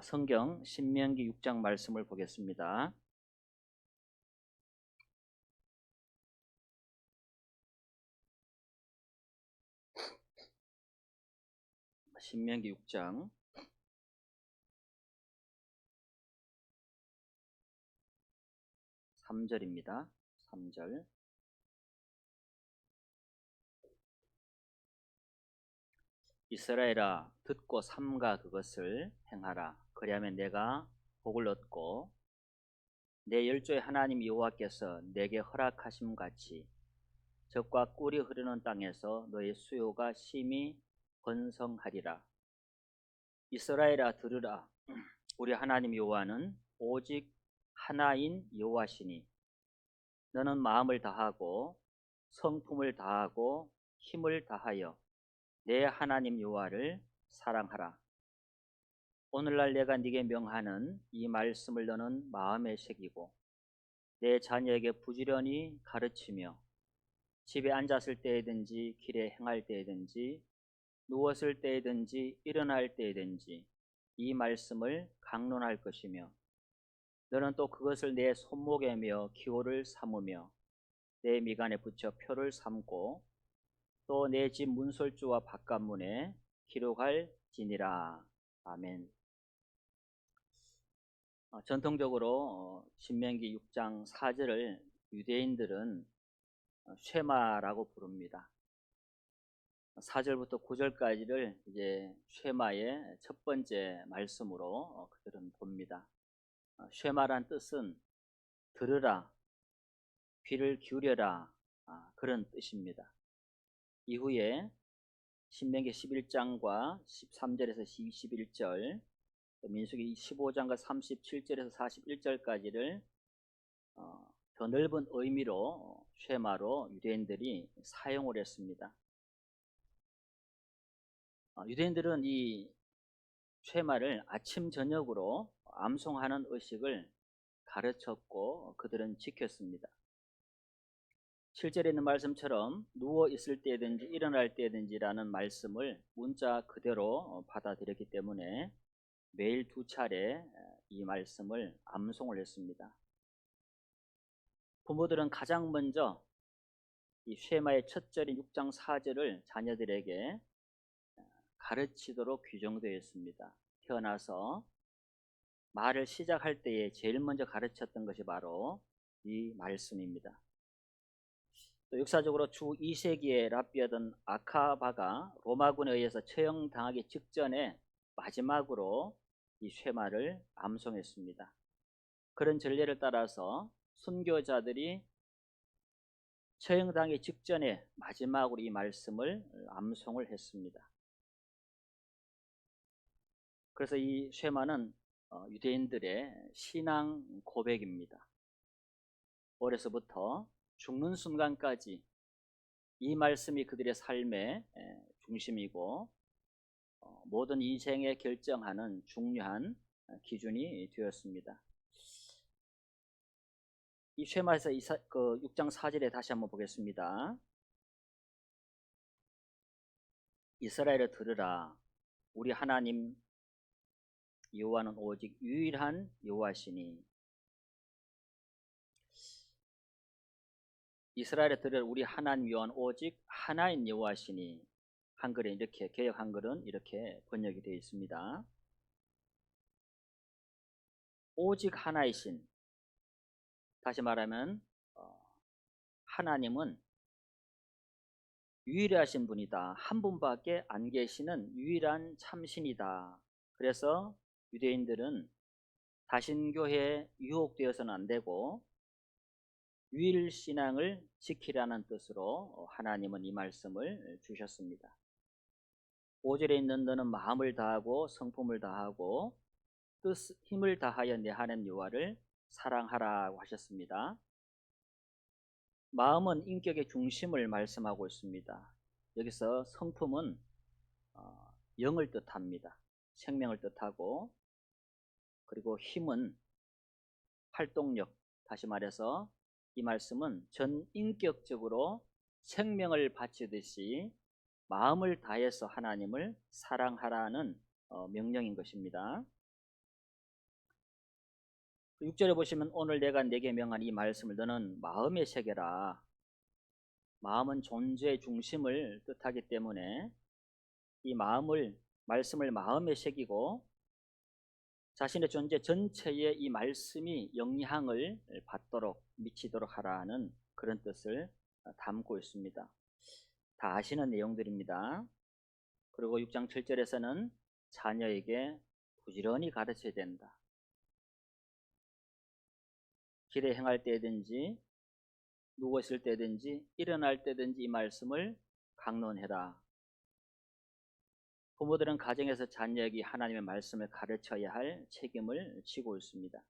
성경 신명기 6장 말씀을 보겠습니다. 신명기 6장 3절입니다. 3절. 이스라엘아, 듣고 삼가 그것을 행하라. 그리하면 내가 복을 얻고 내 열조의 하나님 여호와께서 내게 허락하심 같이 젖과 꿀이 흐르는 땅에서 너의 수요가 심히 번성하리라. 이스라엘아, 들으라. 우리 하나님 여호와는 오직 하나인 여호와시니 너는 마음을 다하고 성품을 다하고 힘을 다하여 내 하나님 여호와를 사랑하라. 오늘날 내가 네게 명하는 이 말씀을 너는 마음에 새기고 내 자녀에게 부지런히 가르치며 집에 앉았을 때에든지 길에 행할 때에든지 누웠을 때에든지 일어날 때에든지 이 말씀을 강론할 것이며 너는 또 그것을 내 손목에 메어 기호를 삼으며 내 미간에 붙여 표를 삼고 또 내 집 문설주와 바깥문에 기록할지니라. 아멘. 전통적으로 신명기 6장 4절을 유대인들은 쉐마라고 부릅니다. 4절부터 9절까지를 이제 쉐마의 첫 번째 말씀으로 그들은 봅니다. 쉐마란 뜻은 들으라, 귀를 기울여라, 그런 뜻입니다. 이후에 신명기 11장과 13절에서 21절, 민수기 15장과 37절에서 41절까지를 더 넓은 의미로 쉐마로 유대인들이 사용을 했습니다. 유대인들은 이 쉐마를 아침 저녁으로 암송하는 의식을 가르쳤고 그들은 지켰습니다. 7절에 있는 말씀처럼 누워 있을 때든지 일어날 때든지라는 말씀을 문자 그대로 받아들였기 때문에 매일 2차례 이 말씀을 암송을 했습니다. 부모들은 가장 먼저 이 쉐마의 첫 절인 6장 4절을 자녀들에게 가르치도록 규정되어 있습니다. 태어나서 말을 시작할 때에 제일 먼저 가르쳤던 것이 바로 이 말씀입니다. 또 역사적으로 주 2세기에 랍비하던 아카바가 로마군에 의해서 처형당하기 직전에 마지막으로 이 쉐마를 암송했습니다. 그런 전례를 따라서 순교자들이 처형당하기 직전에 마지막으로 이 말씀을 암송을 했습니다. 그래서 이 쉐마는 유대인들의 신앙 고백입니다. 어려서부터 죽는 순간까지 이 말씀이 그들의 삶의 중심이고 모든 인생에 결정하는 중요한 기준이 되었습니다. 이 쉐마에서 6장 4절에 다시 한번 보겠습니다. 이스라엘을 들으라. 우리 하나님 여호와는 오직 유일한 여호와시니. 이스라엘에 들으라. 우리 하나님 여호와는 오직 하나인 여호와시니. 한글에 이렇게, 개역 한글은 이렇게 번역이 되어 있습니다. 오직 하나이신, 다시 말하면 하나님은 유일하신 분이다. 한 분밖에 안 계시는 유일한 참신이다. 그래서 유대인들은 다신교회에 유혹되어서는 안 되고 유일신앙을 지키라는 뜻으로 하나님은 이 말씀을 주셨습니다. 5절에 있는 너는 마음을 다하고 성품을 다하고 힘을 다하여 내 하나님 여호와를 사랑하라고 하셨습니다. 마음은 인격의 중심을 말씀하고 있습니다. 여기서 성품은 영을 뜻합니다. 생명을 뜻하고, 그리고 힘은 활동력, 다시 말해서 이 말씀은 전 인격적으로 생명을 바치듯이 마음을 다해서 하나님을 사랑하라는 명령인 것입니다. 6절에 보시면 오늘 내가 내게 명한 이 말씀을 너는 마음에 새겨라. 마음은 존재의 중심을 뜻하기 때문에 이 말씀을 마음에 새기고 자신의 존재 전체에 이 말씀이 영향을 받도록 미치도록 하라는 그런 뜻을 담고 있습니다. 다 아시는 내용들입니다. 그리고 6장 7절에서는 자녀에게 부지런히 가르쳐야 된다. 길에 행할 때든지 누웠을 때든지 일어날 때든지 이 말씀을 강론해라. 부모들은 가정에서 자녀에게 하나님의 말씀을 가르쳐야 할 책임을 지고 있습니다.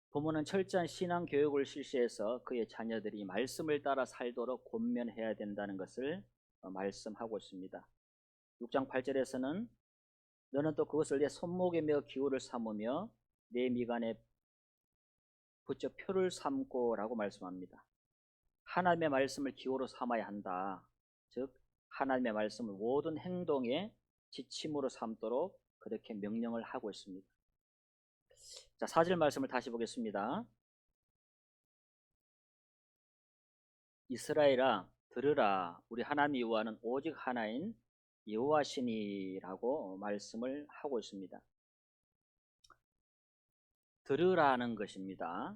부모는 철저한 신앙 교육을 실시해서 그의 자녀들이 말씀을 따라 살도록 권면해야 된다는 것을 말씀하고 있습니다. 6장 8절에서는 너는 또 그것을 내 손목에 메어 기호를 삼으며 내 미간에 붙여 표를 삼고라고 말씀합니다. 하나님의 말씀을 기호로 삼아야 한다. 즉 하나님의 말씀을 모든 행동의 지침으로 삼도록 그렇게 명령을 하고 있습니다. 자, 4절 말씀을 다시 보겠습니다. 이스라엘아 들으라, 우리 하나님 여호와는 오직 하나인 여호와시니라고 말씀을 하고 있습니다. 들으라는 것입니다.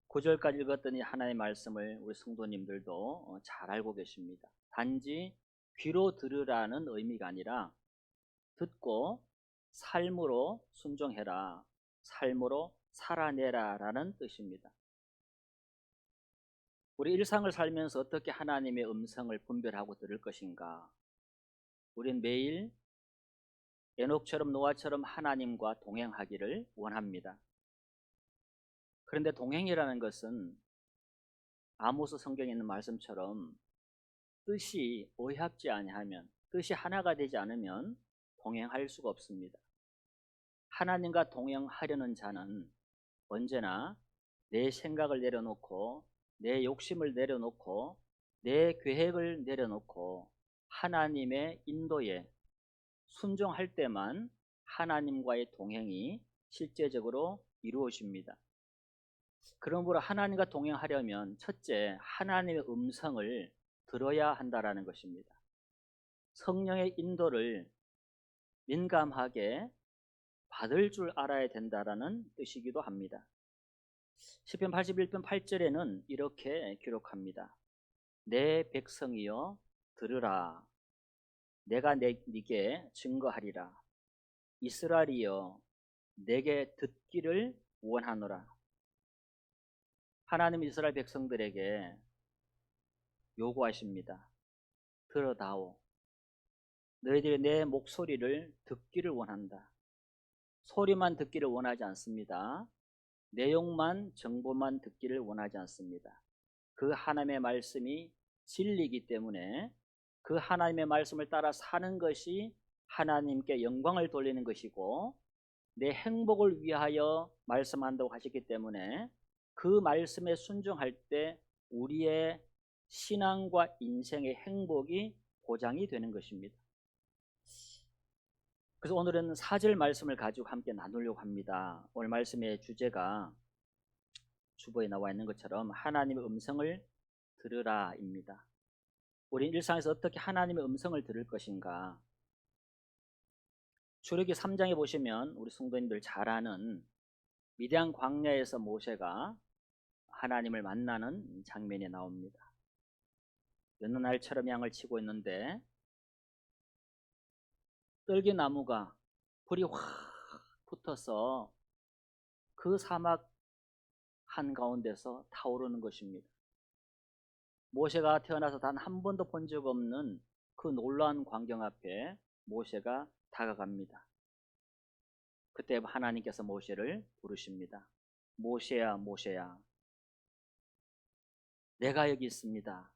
9절까지 읽었더니 하나님의 말씀을 우리 성도님들도 잘 알고 계십니다. 단지 귀로 들으라는 의미가 아니라 듣고 삶으로 순종해라, 삶으로 살아내라 라는 뜻입니다. 우리 일상을 살면서 어떻게 하나님의 음성을 분별하고 들을 것인가? 우린 매일 에녹처럼 노아처럼 하나님과 동행하기를 원합니다. 그런데 동행이라는 것은 아모스 성경에 있는 말씀처럼 뜻이 어합지 아니하면, 뜻이 하나가 되지 않으면 동행할 수가 없습니다. 하나님과 동행하려는 자는 언제나 내 생각을 내려놓고 내 욕심을 내려놓고 내 계획을 내려놓고 하나님의 인도에 순종할 때만 하나님과의 동행이 실제적으로 이루어집니다. 그러므로 하나님과 동행하려면 첫째, 하나님의 음성을 들어야 한다라는 것입니다. 성령의 인도를 민감하게 받을 줄 알아야 된다라는 뜻이기도 합니다. 시편 81편 8절에는 이렇게 기록합니다. 내 백성이여 들으라, 내가 네게 증거하리라. 이스라엘이여 내게 듣기를 원하노라. 하나님 이스라엘 백성들에게 요구하십니다. 들어다오. 너희들이 내 목소리를 듣기를 원한다. 소리만 듣기를 원하지 않습니다. 내용만, 정보만 듣기를 원하지 않습니다. 그 하나님의 말씀이 진리이기 때문에 그 하나님의 말씀을 따라 사는 것이 하나님께 영광을 돌리는 것이고 내 행복을 위하여 말씀한다고 하셨기 때문에 그 말씀에 순종할 때 우리의 신앙과 인생의 행복이 보장이 되는 것입니다. 그래서 오늘은 4절 말씀을 가지고 함께 나누려고 합니다. 오늘 말씀의 주제가 주보에 나와 있는 것처럼 하나님의 음성을 들으라입니다. 우리 일상에서 어떻게 하나님의 음성을 들을 것인가? 출애굽기 3장에 보시면 우리 성도님들 잘 아는 미디안 광야에서 모세가 하나님을 만나는 장면이 나옵니다. 여느 날처럼 양을 치고 있는데 떨기나무가 불이 확 붙어서 그 사막 한가운데서 타오르는 것입니다. 모세가 태어나서 단 한 번도 본 적 없는 그 놀라운 광경 앞에 모세가 다가갑니다. 그때 하나님께서 모세를 부르십니다. 모세야, 모세야, 내가 여기 있습니다.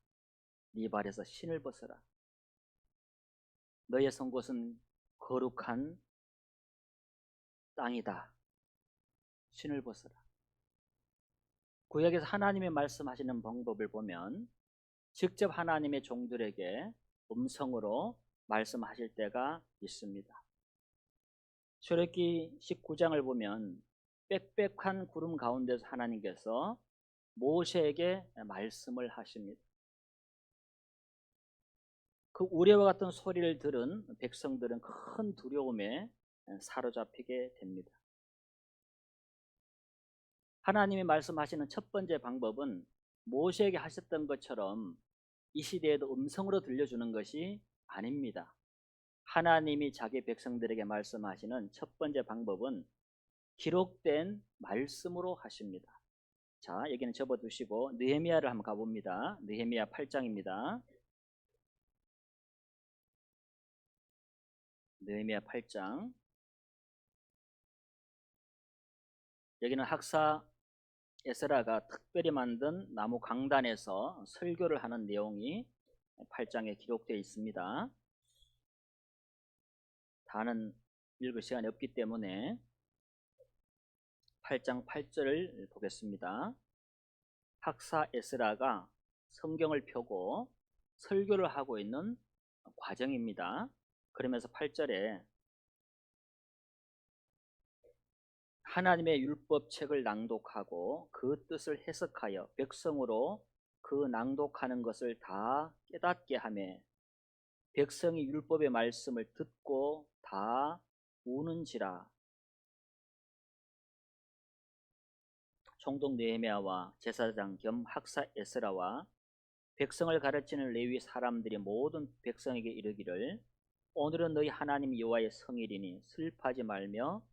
네 발에서 신을 벗어라. 너의 선 곳은 거룩한 땅이다. 신을 벗어라. 구약에서 하나님의 말씀하시는 방법을 보면 직접 하나님의 종들에게 음성으로 말씀하실 때가 있습니다. 출애굽기 19장을 보면 빽빽한 구름 가운데서 하나님께서 모세에게 말씀을 하십니다. 그 우레와 같은 소리를 들은 백성들은 큰 두려움에 사로잡히게 됩니다. 하나님이 말씀하시는 첫 번째 방법은 모세에게 하셨던 것처럼 이 시대에도 음성으로 들려주는 것이 아닙니다. 하나님이 자기 백성들에게 말씀하시는 첫 번째 방법은 기록된 말씀으로 하십니다. 자, 여기는 접어두시고 느헤미야를 한번 가봅니다. 느헤미야 8장입니다. 느헤미야 8장. 여기는 학사 에스라가 특별히 만든 나무 강단에서 설교를 하는 내용이 8장에 기록되어 있습니다. 다는 읽을 시간이 없기 때문에 8장 8절을 보겠습니다. 학사 에스라가 성경을 펴고 설교를 하고 있는 과정입니다. 그러면서 8절에 하나님의 율법책을 낭독하고 그 뜻을 해석하여 백성으로 그 낭독하는 것을 다 깨닫게 하며 백성이 율법의 말씀을 듣고 다 우는지라. 총독 느헤미야와 제사장 겸 학사 에스라와 백성을 가르치는 레위 사람들이 모든 백성에게 이르기를 오늘은 너희 하나님 여호와의 성일이니 슬퍼하지 말며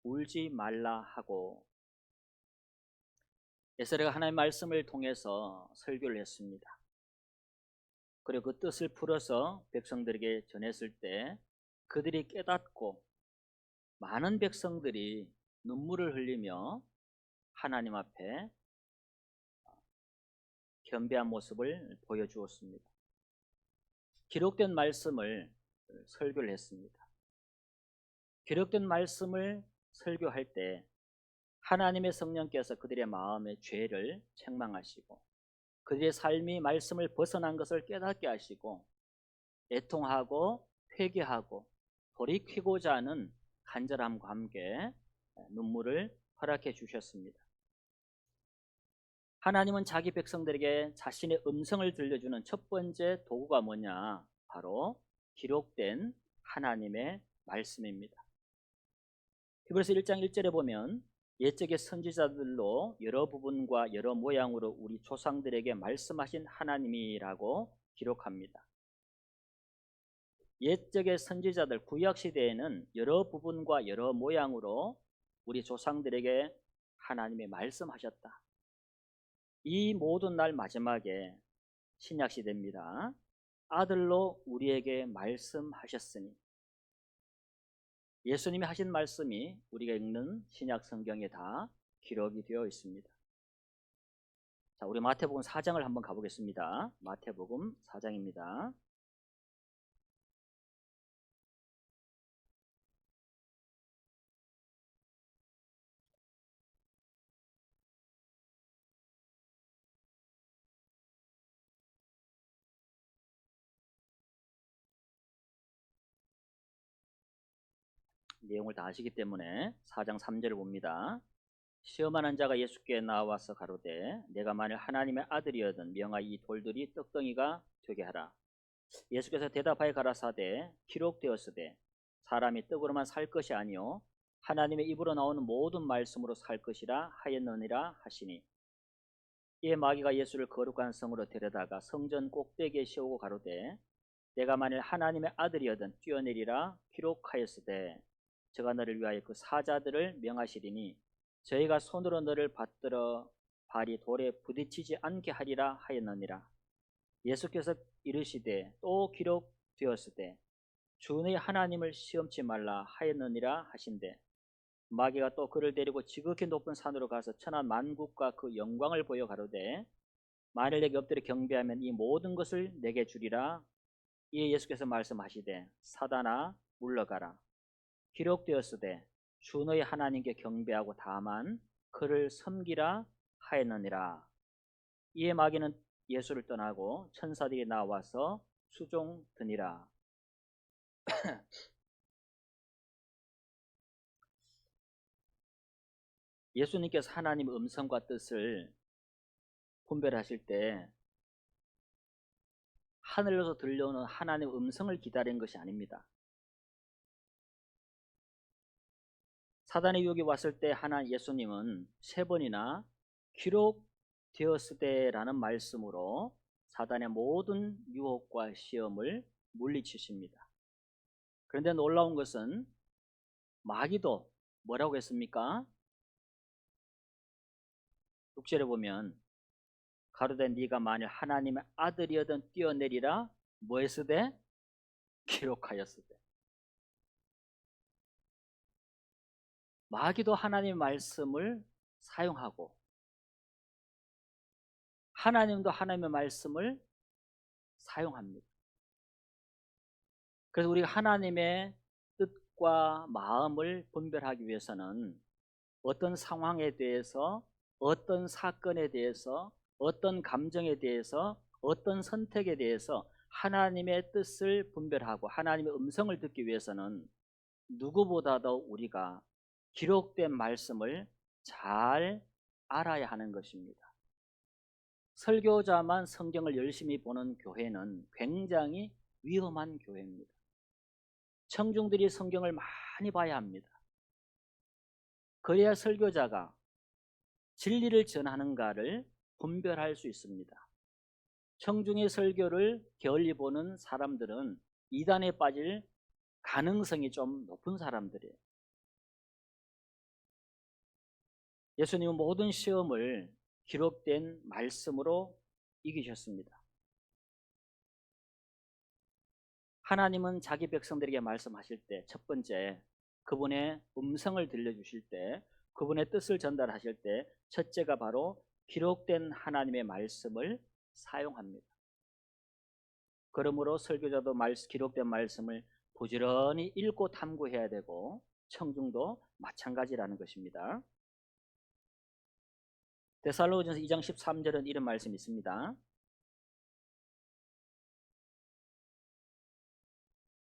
울지 말라 하고. 에스라가 하나님의 말씀을 통해서 설교를 했습니다. 그리고 그 뜻을 풀어서 백성들에게 전했을 때 그들이 깨닫고 많은 백성들이 눈물을 흘리며 하나님 앞에 겸비한 모습을 보여주었습니다. 기록된 말씀을 설교를 했습니다. 기록된 말씀을 설교할 때 하나님의 성령께서 그들의 마음의 죄를 책망하시고 그들의 삶이 말씀을 벗어난 것을 깨닫게 하시고 애통하고 회개하고 돌이키고자 하는 간절함과 함께 눈물을 허락해 주셨습니다. 하나님은 자기 백성들에게 자신의 음성을 들려주는 첫 번째 도구가 뭐냐? 바로 기록된 하나님의 말씀입니다. 히브리서 1장 1절에 보면 옛적의 선지자들로 여러 부분과 여러 모양으로 우리 조상들에게 말씀하신 하나님이라고 기록합니다. 옛적의 선지자들 구약시대에는 여러 부분과 여러 모양으로 우리 조상들에게 하나님이 말씀하셨다. 이 모든 날 마지막에 신약시대입니다. 아들로 우리에게 말씀하셨으니 예수님이 하신 말씀이 우리가 읽는 신약 성경에 다 기록이 되어 있습니다. 자, 우리 마태복음 4장을 한번 가보겠습니다. 마태복음 4장입니다. 내용을 다 아시기 때문에 4장 3절을 봅니다. 시험하는 자가 예수께 나와서 가로되 내가 만일 하나님의 아들이거든 명하여 이 돌들이 떡덩이가 되게 하라. 예수께서 대답하여 가라사대 기록되었으되 사람이 떡으로만 살 것이 아니요 하나님의 입으로 나오는 모든 말씀으로 살 것이라 하였느니라 하시니. 이에 마귀가 예수를 거룩한 성으로 데려다가 성전 꼭대기에 세우고 가로되 내가 만일 하나님의 아들이거든 뛰어내리라 기록하였으되 저가 너를 위하여 그 사자들을 명하시리니 저희가 손으로 너를 받들어 발이 돌에 부딪히지 않게 하리라 하였느니라. 예수께서 이르시되 또 기록되었으되 주 너희 하나님을 시험치 말라 하였느니라 하신대. 마귀가 또 그를 데리고 지극히 높은 산으로 가서 천하 만국과 그 영광을 보여 가로되 만일 내게 엎드려 경배하면 이 모든 것을 내게 주리라. 이에 예수께서 말씀하시되 사단아 물러가라. 기록되었으되 주 너희 하나님께 경배하고 다만 그를 섬기라 하였느니라. 이에 마귀는 예수를 떠나고 천사들이 나와서 수종드니라. 예수님께서 하나님의 음성과 뜻을 분별하실 때 하늘로서 들려오는 하나님의 음성을 기다린 것이 아닙니다. 사단의 유혹이 왔을 때 예수님은 3번이나 기록되었으되라는 말씀으로 사단의 모든 유혹과 시험을 물리치십니다. 그런데 놀라운 것은 마귀도 뭐라고 했습니까? 6절에 보면 가로되 네가 만일 하나님의 아들이어든 뛰어내리라 뭐 했으되 기록하였으되. 마귀도 하나님의 말씀을 사용하고 하나님도 하나님의 말씀을 사용합니다. 그래서 우리가 하나님의 뜻과 마음을 분별하기 위해서는 어떤 상황에 대해서, 어떤 사건에 대해서, 어떤 감정에 대해서, 어떤 선택에 대해서 하나님의 뜻을 분별하고 하나님의 음성을 듣기 위해서는 누구보다도 우리가 기록된 말씀을 잘 알아야 하는 것입니다. 설교자만 성경을 열심히 보는 교회는 굉장히 위험한 교회입니다. 청중들이 성경을 많이 봐야 합니다. 그래야 설교자가 진리를 전하는가를 분별할 수 있습니다. 청중의 설교를 게을리 보는 사람들은 이단에 빠질 가능성이 좀 높은 사람들이에요. 예수님은 모든 시험을 기록된 말씀으로 이기셨습니다. 하나님은 자기 백성들에게 말씀하실 때 첫 번째, 그분의 음성을 들려주실 때, 그분의 뜻을 전달하실 때 첫째가 바로 기록된 하나님의 말씀을 사용합니다. 그러므로 설교자도 기록된 말씀을 부지런히 읽고 탐구해야 되고 청중도 마찬가지라는 것입니다. 데살로니가전서 2장 13절은 이런 말씀이 있습니다.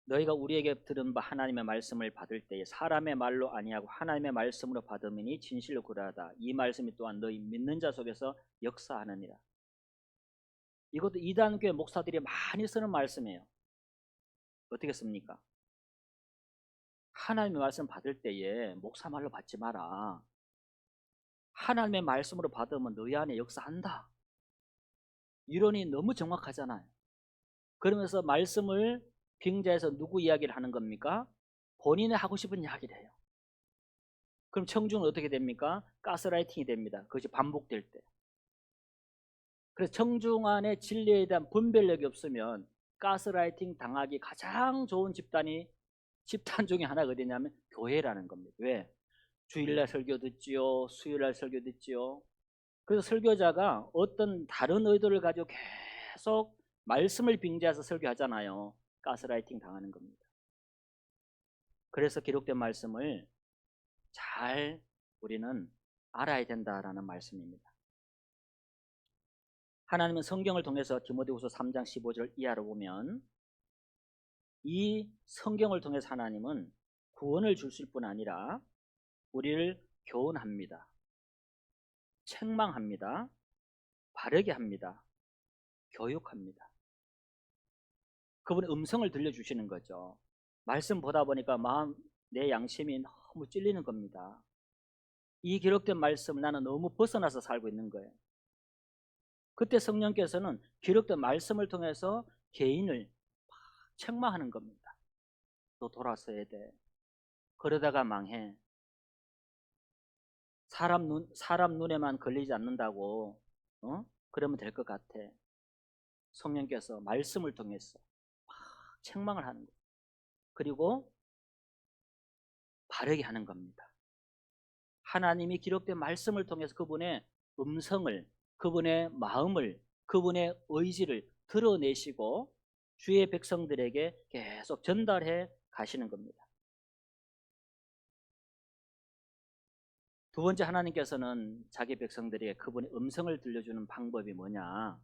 너희가 우리에게 들은 바 하나님의 말씀을 받을 때에 사람의 말로 아니하고 하나님의 말씀으로 받음이니 진실로 그러하다. 이 말씀이 또한 너희 믿는 자 속에서 역사하느니라. 이것도 이단교회 목사들이 많이 쓰는 말씀이에요. 어떻게 씁니까? 하나님의 말씀 받을 때에 목사 말로 받지 마라. 하나님의 말씀으로 받으면 너희 안에 역사한다. 이론이 너무 정확하잖아요. 그러면서 말씀을 빙자해서 누구 이야기를 하는 겁니까? 본인이 하고 싶은 이야기를 해요. 그럼 청중은 어떻게 됩니까? 가스라이팅이 됩니다. 그것이 반복될 때. 그래서 청중 안에 진리에 대한 분별력이 없으면 가스라이팅 당하기 가장 좋은 집단 중에 하나가 어디냐면 교회라는 겁니다. 왜? 주일날 설교 듣지요, 수요일날 설교 듣지요. 그래서 설교자가 어떤 다른 의도를 가지고 계속 말씀을 빙자해서 설교하잖아요. 가스라이팅 당하는 겁니다. 그래서 기록된 말씀을 잘 우리는 알아야 된다라는 말씀입니다. 하나님은 성경을 통해서 디모데후서 3장 15절 이하로 보면 이 성경을 통해서 하나님은 구원을 주실 뿐 아니라 우리를 교훈합니다. 책망합니다. 바르게 합니다. 교육합니다. 그분의 음성을 들려주시는 거죠. 말씀 보다 보니까 내 양심이 너무 찔리는 겁니다. 이 기록된 말씀 나는 너무 벗어나서 살고 있는 거예요. 그때 성령께서는 기록된 말씀을 통해서 개인을 책망하는 겁니다. 너 돌아서야 돼. 그러다가 망해. 사람 눈에만 걸리지 않는다고 그러면 될 것 같아. 성령께서 말씀을 통해서 책망을 하는 거예요. 그리고 바르게 하는 겁니다. 하나님이 기록된 말씀을 통해서 그분의 음성을, 그분의 마음을, 그분의 의지를 드러내시고 주의 백성들에게 계속 전달해 가시는 겁니다. 두 번째, 하나님께서는 자기 백성들에게 그분의 음성을 들려주는 방법이 뭐냐?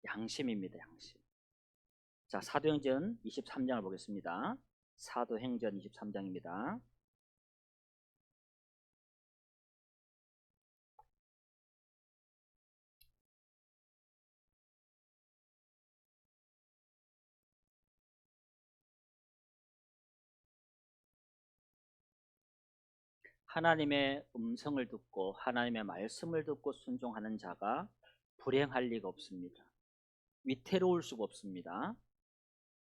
양심입니다. 양심. 자, 사도행전 23장을 보겠습니다. 사도행전 23장입니다. 하나님의 음성을 듣고 하나님의 말씀을 듣고 순종하는 자가 불행할 리가 없습니다. 위태로울 수가 없습니다.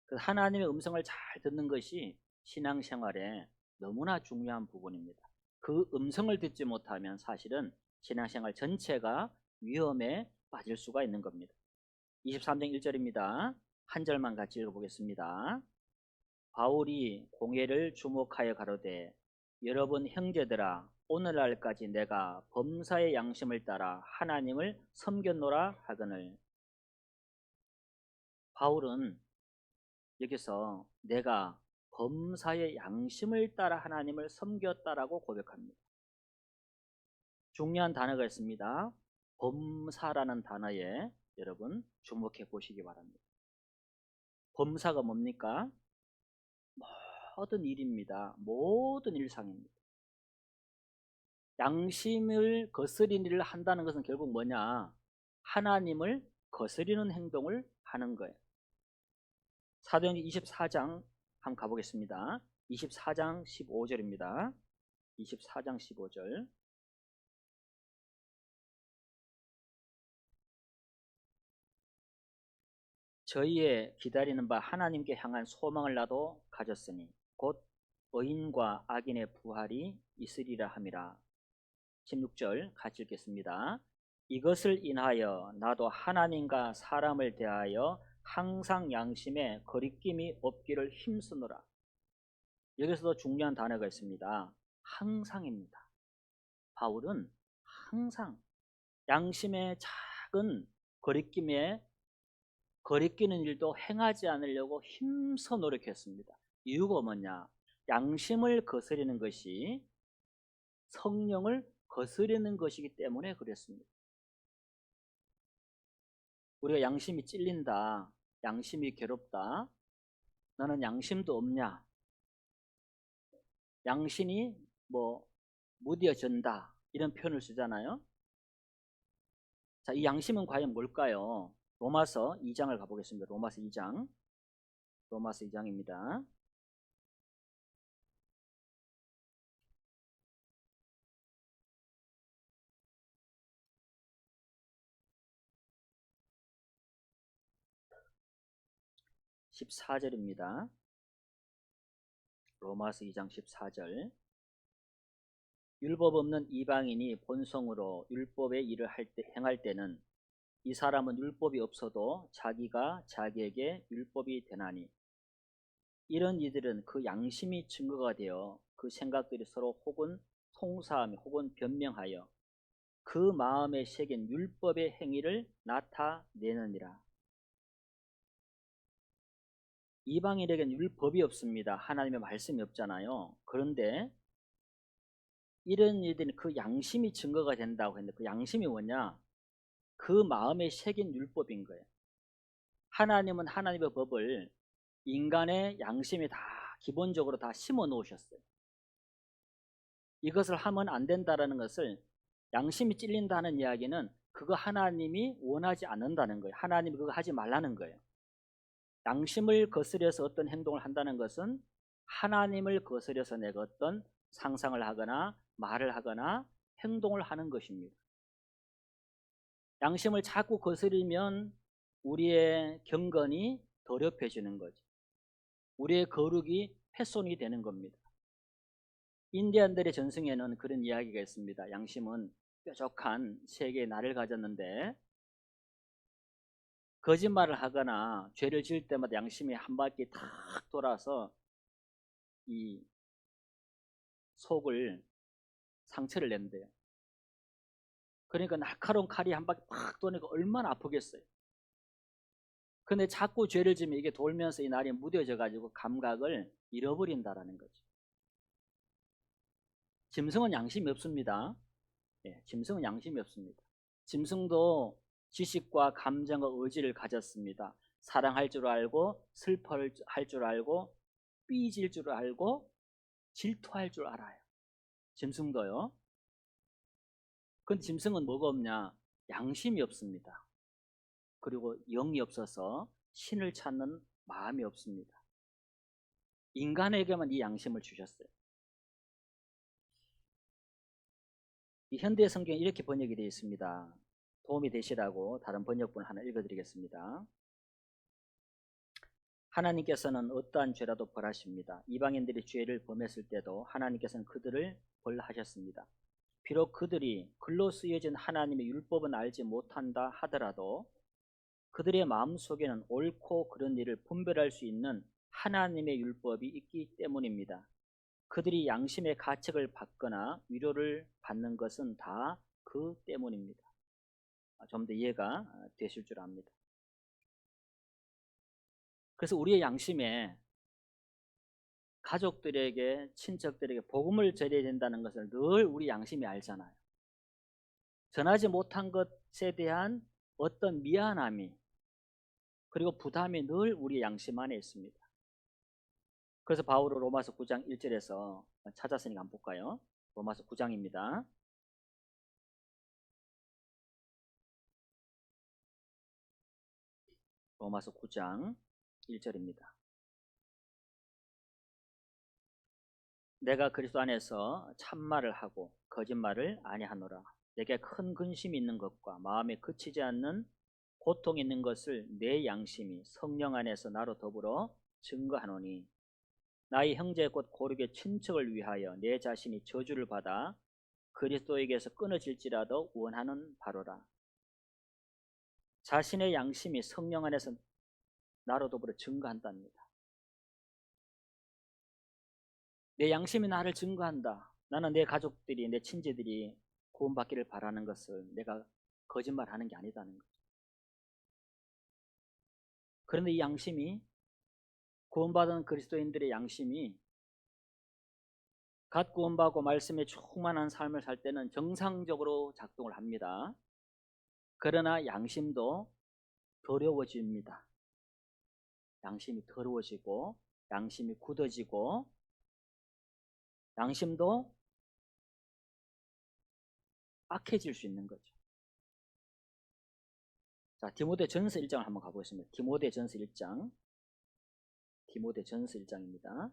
그 하나님의 음성을 잘 듣는 것이 신앙생활에 너무나 중요한 부분입니다. 그 음성을 듣지 못하면 사실은 신앙생활 전체가 위험에 빠질 수가 있는 겁니다. 23장 1절입니다. 한 절만 같이 읽어보겠습니다. 바울이 공회를 주목하여 가로되 여러분 형제들아 오늘날까지 내가 범사의 양심을 따라 하나님을 섬겼노라 하거늘. 바울은 여기서 내가 범사의 양심을 따라 하나님을 섬겼다라고 고백합니다. 중요한 단어가 있습니다. 범사라는 단어에 여러분 주목해 보시기 바랍니다. 범사가 뭡니까? 모든 일입니다. 모든 일상입니다. 양심을 거스리는 일을 한다는 것은 결국 뭐냐? 하나님을 거스리는 행동을 하는 거예요. 사도행전 24장 한번 가보겠습니다. 24장 15절입니다. 24장 15절. 저희의 기다리는 바 하나님께 향한 소망을 나도 가졌으니 곧 의인과 악인의 부활이 있으리라 함이라. 16절 같이 읽겠습니다. 이것을 인하여 나도 하나님과 사람을 대하여 항상 양심에 거리낌이 없기를 힘쓰노라. 여기서도 중요한 단어가 있습니다. 항상입니다. 바울은 항상 양심의 작은 거리끼는 일도 행하지 않으려고 힘써 노력했습니다. 이유가 뭐냐? 양심을 거스리는 것이 성령을 거스리는 것이기 때문에 그랬습니다. 우리가 양심이 찔린다, 양심이 괴롭다, 너는 양심도 없냐, 양심이 무뎌진다 이런 표현을 쓰잖아요. 자, 이 양심은 과연 뭘까요? 로마서 2장을 가보겠습니다. 로마서 2장. 로마서 2장입니다. (14절입니다) 로마서 2장 14절. 율법 없는 이방인이 본성으로 율법의 일을 행할 때는 이 사람은 율법이 없어도 자기가 자기에게 율법이 되나니 이런 이들은 그 양심이 증거가 되어 그 생각들이 서로 혹은 통사하며 혹은 변명하여 그 마음에 새긴 율법의 행위를 나타내느니라. 이방인에게는 율법이 없습니다. 하나님의 말씀이 없잖아요. 그런데 이런 이들은 그 양심이 증거가 된다고 했는데 그 양심이 뭐냐? 그 마음에 새긴 율법인 거예요. 하나님은 하나님의 법을 인간의 양심에 다 기본적으로 다 심어 놓으셨어요. 이것을 하면 안 된다라는 것을 양심이 찔린다는 이야기는 그거 하나님이 원하지 않는다는 거예요. 하나님이 그거 하지 말라는 거예요. 양심을 거스려서 어떤 행동을 한다는 것은 하나님을 거스려서 내가 어떤 상상을 하거나 말을 하거나 행동을 하는 것입니다. 양심을 자꾸 거스리면 우리의 경건이 더럽혀지는 거죠. 우리의 거룩이 훼손이 되는 겁니다. 인디안들의 전승에는 그런 이야기가 있습니다. 양심은 뾰족한 세 개의 날을 가졌는데 거짓말을 하거나 죄를 지을 때마다 양심이 한 바퀴 탁 돌아서 이 속을 상처를 낸대요. 그러니까 날카로운 칼이 한 바퀴 팍 도니까 얼마나 아프겠어요. 근데 자꾸 죄를 지으면 이게 돌면서 이 날이 무뎌져 가지고 감각을 잃어버린다라는 거죠. 짐승은 양심이 없습니다. 짐승은 양심이 없습니다. 짐승도 지식과 감정과 의지를 가졌습니다. 사랑할 줄 알고 슬퍼할 줄 알고 삐질 줄 알고 질투할 줄 알아요. 짐승도요. 근데 짐승은 뭐가 없냐? 양심이 없습니다. 그리고 영이 없어서 신을 찾는 마음이 없습니다. 인간에게만 이 양심을 주셨어요. 이 현대 성경에 이렇게 번역이 되어 있습니다. 도움이 되시라고 다른 번역본 하나 읽어드리겠습니다. 하나님께서는 어떠한 죄라도 벌하십니다. 이방인들이 죄를 범했을 때도 하나님께서는 그들을 벌하셨습니다. 비록 그들이 글로 쓰여진 하나님의 율법은 알지 못한다 하더라도 그들의 마음속에는 옳고 그른 일을 분별할 수 있는 하나님의 율법이 있기 때문입니다. 그들이 양심의 가책을 받거나 위로를 받는 것은 다 그 때문입니다. 좀 더 이해가 되실 줄 압니다. 그래서 우리의 양심에 가족들에게 친척들에게 복음을 전해야 된다는 것을 늘 우리 양심이 알잖아요. 전하지 못한 것에 대한 어떤 미안함이 그리고 부담이 늘 우리 양심 안에 있습니다. 그래서 바울은 로마서 9장 1절에서 찾았으니까 한번 볼까요? 로마서 9장입니다. 로마서 9장 1절입니다. 내가 그리스도 안에서 참말을 하고 거짓말을 아니하노라. 내게 큰 근심이 있는 것과 마음에 그치지 않는 고통이 있는 것을 내 양심이 성령 안에서 나로 더불어 증거하노니 나의 형제 곧 고르게 친척을 위하여 내 자신이 저주를 받아 그리스도에게서 끊어질지라도 원하는 바로라. 자신의 양심이 성령 안에서 나로 더불어 증거한답니다. 내 양심이 나를 증거한다. 나는 내 가족들이 내 친지들이 구원받기를 바라는 것을 내가 거짓말하는 게 아니다는 거죠. 그런데 이 양심이 구원받은 그리스도인들의 양심이 갓 구원받고 말씀에 충만한 삶을 살 때는 정상적으로 작동을 합니다. 그러나 양심도 더러워집니다. 양심이 더러워지고 양심이 굳어지고 양심도 악해질 수 있는 거죠. 자, 디모데전서 1장을 한번 가보겠습니다. 디모데전서 1장. 디모데전서 1장입니다.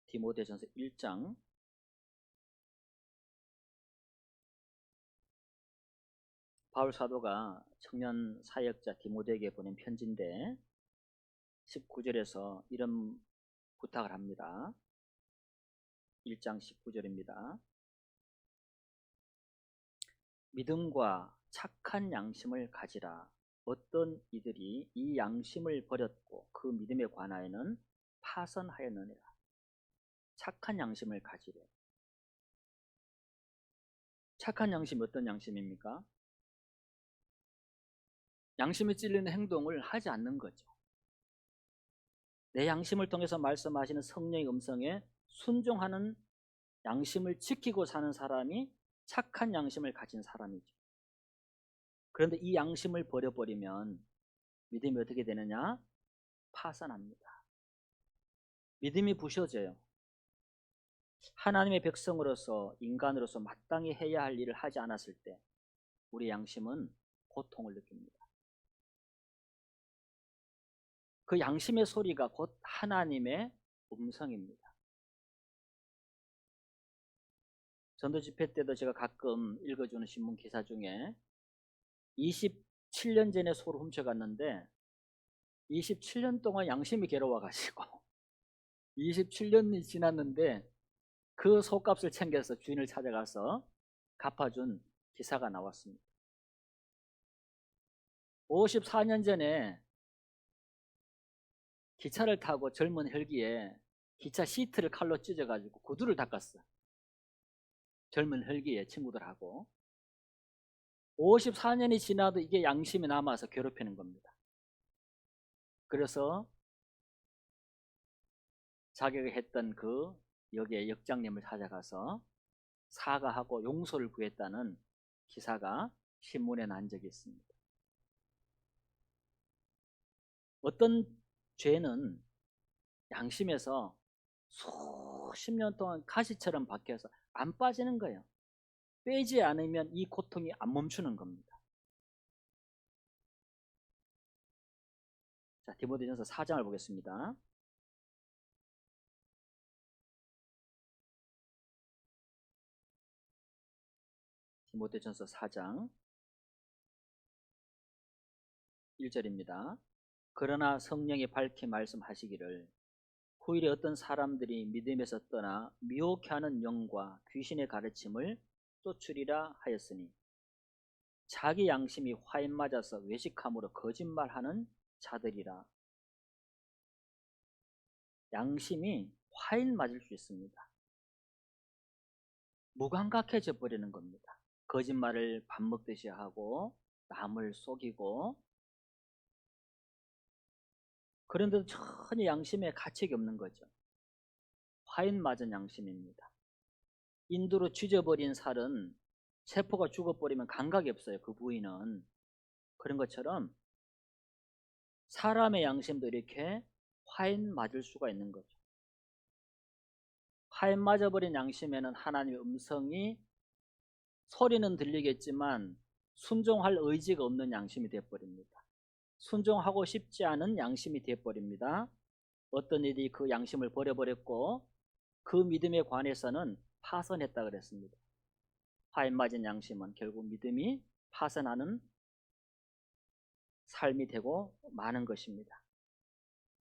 디모데전서 1장. 바울 사도가 청년 사역자 디모데에게 보낸 편지인데 19절에서 이런 부탁을 합니다. 1장 19절입니다. 믿음과 착한 양심을 가지라. 어떤 이들이 이 양심을 버렸고 그 믿음에 관하여는 파선하였느니라. 착한 양심을 가지래. 착한 양심이 어떤 양심입니까? 양심에 찔리는 행동을 하지 않는 거죠. 내 양심을 통해서 말씀하시는 성령의 음성에 순종하는 양심을 지키고 사는 사람이 착한 양심을 가진 사람이죠. 그런데 이 양심을 버려버리면 믿음이 어떻게 되느냐? 파산합니다. 믿음이 부셔져요. 하나님의 백성으로서 인간으로서 마땅히 해야 할 일을 하지 않았을 때 우리 양심은 고통을 느낍니다. 그 양심의 소리가 곧 하나님의 음성입니다. 전도 집회 때도 제가 가끔 읽어주는 신문 기사 중에 27년 전에 소를 훔쳐갔는데 27년 동안 양심이 괴로워가지고 27년이 지났는데 그 소값을 챙겨서 주인을 찾아가서 갚아준 기사가 나왔습니다. 54년 전에 기차를 타고 젊은 혈기에 기차 시트를 칼로 찢어가지고 구두를 닦았어. 젊은 혈기에 친구들하고 54년이 지나도 이게 양심이 남아서 괴롭히는 겁니다. 그래서 자기가 했던 그 여기에 역장님을 찾아가서 사과하고 용서를 구했다는 기사가 신문에 난 적이 있습니다. 어떤 죄는 양심에서 수십 년 동안 가시처럼 박혀서 안 빠지는 거예요. 빼지 않으면 이 고통이 안 멈추는 겁니다. 자, 디모데전서 4장을 보겠습니다. 디모데전서 4장 1절입니다. 그러나 성령이 밝히 말씀하시기를 후일에 어떤 사람들이 믿음에서 떠나 미혹해 하는 영과 귀신의 가르침을 쫓으리라 하였으니 자기 양심이 화인 맞아서 외식함으로 거짓말하는 자들이라. 양심이 화인 맞을 수 있습니다. 무감각해져 버리는 겁니다. 거짓말을 밥 먹듯이 하고 남을 속이고, 그런데도 전혀 양심에 가책이 없는 거죠. 화인 맞은 양심입니다. 인두로 쥐져버린 살은 세포가 죽어버리면 감각이 없어요. 그 부위는. 그런 것처럼 사람의 양심도 이렇게 화인 맞을 수가 있는 거죠. 화인 맞아버린 양심에는 하나님의 음성이 소리는 들리겠지만 순종할 의지가 없는 양심이 되어버립니다. 순종하고 싶지 않은 양심이 되어버립니다. 어떤 일이 그 양심을 버려버렸고 그 믿음에 관해서는 파선했다 그랬습니다. 화인 맞은 양심은 결국 믿음이 파선하는 삶이 되고 마는 것입니다.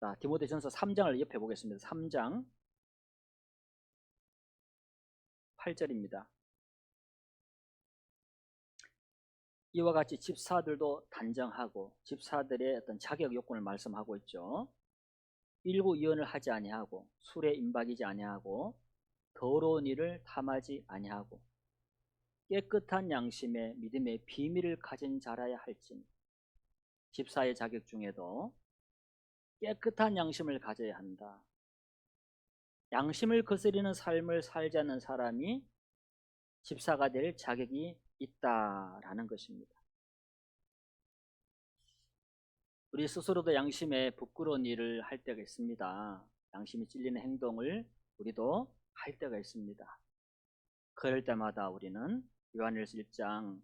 자, 디모데전서 3장을 옆에 보겠습니다. 3장 8절입니다. 이와 같이 집사들도 단정하고, 집사들의 어떤 자격 요건을 말씀하고 있죠. 일고 이언을 하지 아니하고, 술에 임박이지 아니하고, 더러운 일을 탐하지 아니하고, 깨끗한 양심에 믿음의 비밀을 가진 자라야 할지니. 집사의 자격 중에도 깨끗한 양심을 가져야 한다. 양심을 거스리는 삶을 살지 않는 사람이 집사가 될 자격이 있다라는 것입니다. 우리 스스로도 양심에 부끄러운 일을 할 때가 있습니다. 양심이 찔리는 행동을 우리도 할 때가 있습니다. 그럴 때마다 우리는 요한일서 1장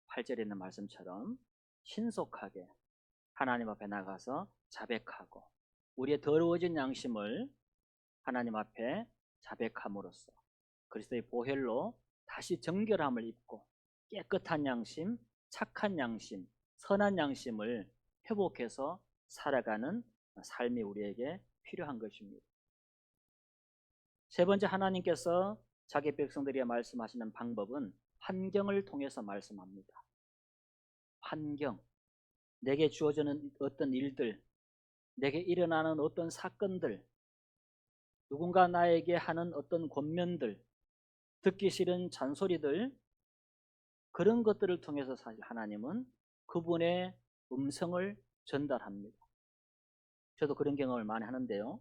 8절에 있는 말씀처럼 신속하게 하나님 앞에 나가서 자백하고, 우리의 더러워진 양심을 하나님 앞에 자백함으로써 그리스도의 보혈로 다시 정결함을 입고 깨끗한 양심, 착한 양심, 선한 양심을 회복해서 살아가는 삶이 우리에게 필요한 것입니다. 세 번째, 하나님께서 자기 백성들에게 말씀하시는 방법은 환경을 통해서 말씀합니다. 환경, 내게 주어지는 어떤 일들, 내게 일어나는 어떤 사건들, 누군가 나에게 하는 어떤 권면들, 듣기 싫은 잔소리들, 그런 것들을 통해서 사실 하나님은 그분의 음성을 전달합니다. 저도 그런 경험을 많이 하는데요.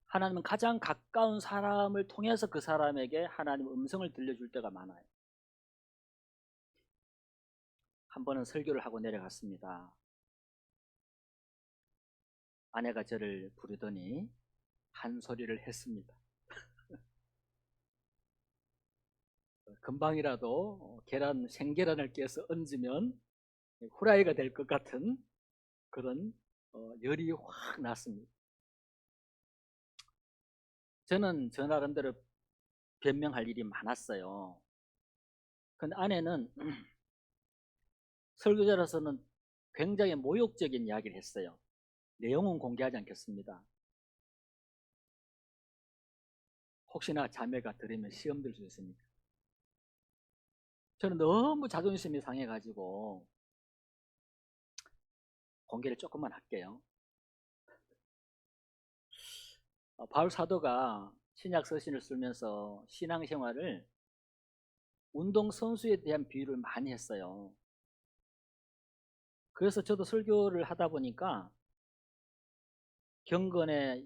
하나님은 가장 가까운 사람을 통해서 그 사람에게 하나님의 음성을 들려줄 때가 많아요. 한 번은 설교를 하고 내려갔습니다. 아내가 저를 부르더니 한 소리를 했습니다. 금방이라도 생계란을 깨서 얹으면 후라이가 될 것 같은 그런 열이 확 났습니다. 저는 저 나름대로 변명할 일이 많았어요. 근데 아내는 설교자로서는 굉장히 모욕적인 이야기를 했어요. 내용은 공개하지 않겠습니다. 혹시나 자매가 들으면 시험 들 수 있으니까. 저는 너무 자존심이 상해가지고 공개를 조금만 할게요. 바울 사도가 신약 서신을 쓰면서 신앙생활을 운동선수에 대한 비유를 많이 했어요. 그래서 저도 설교를 하다 보니까 경건의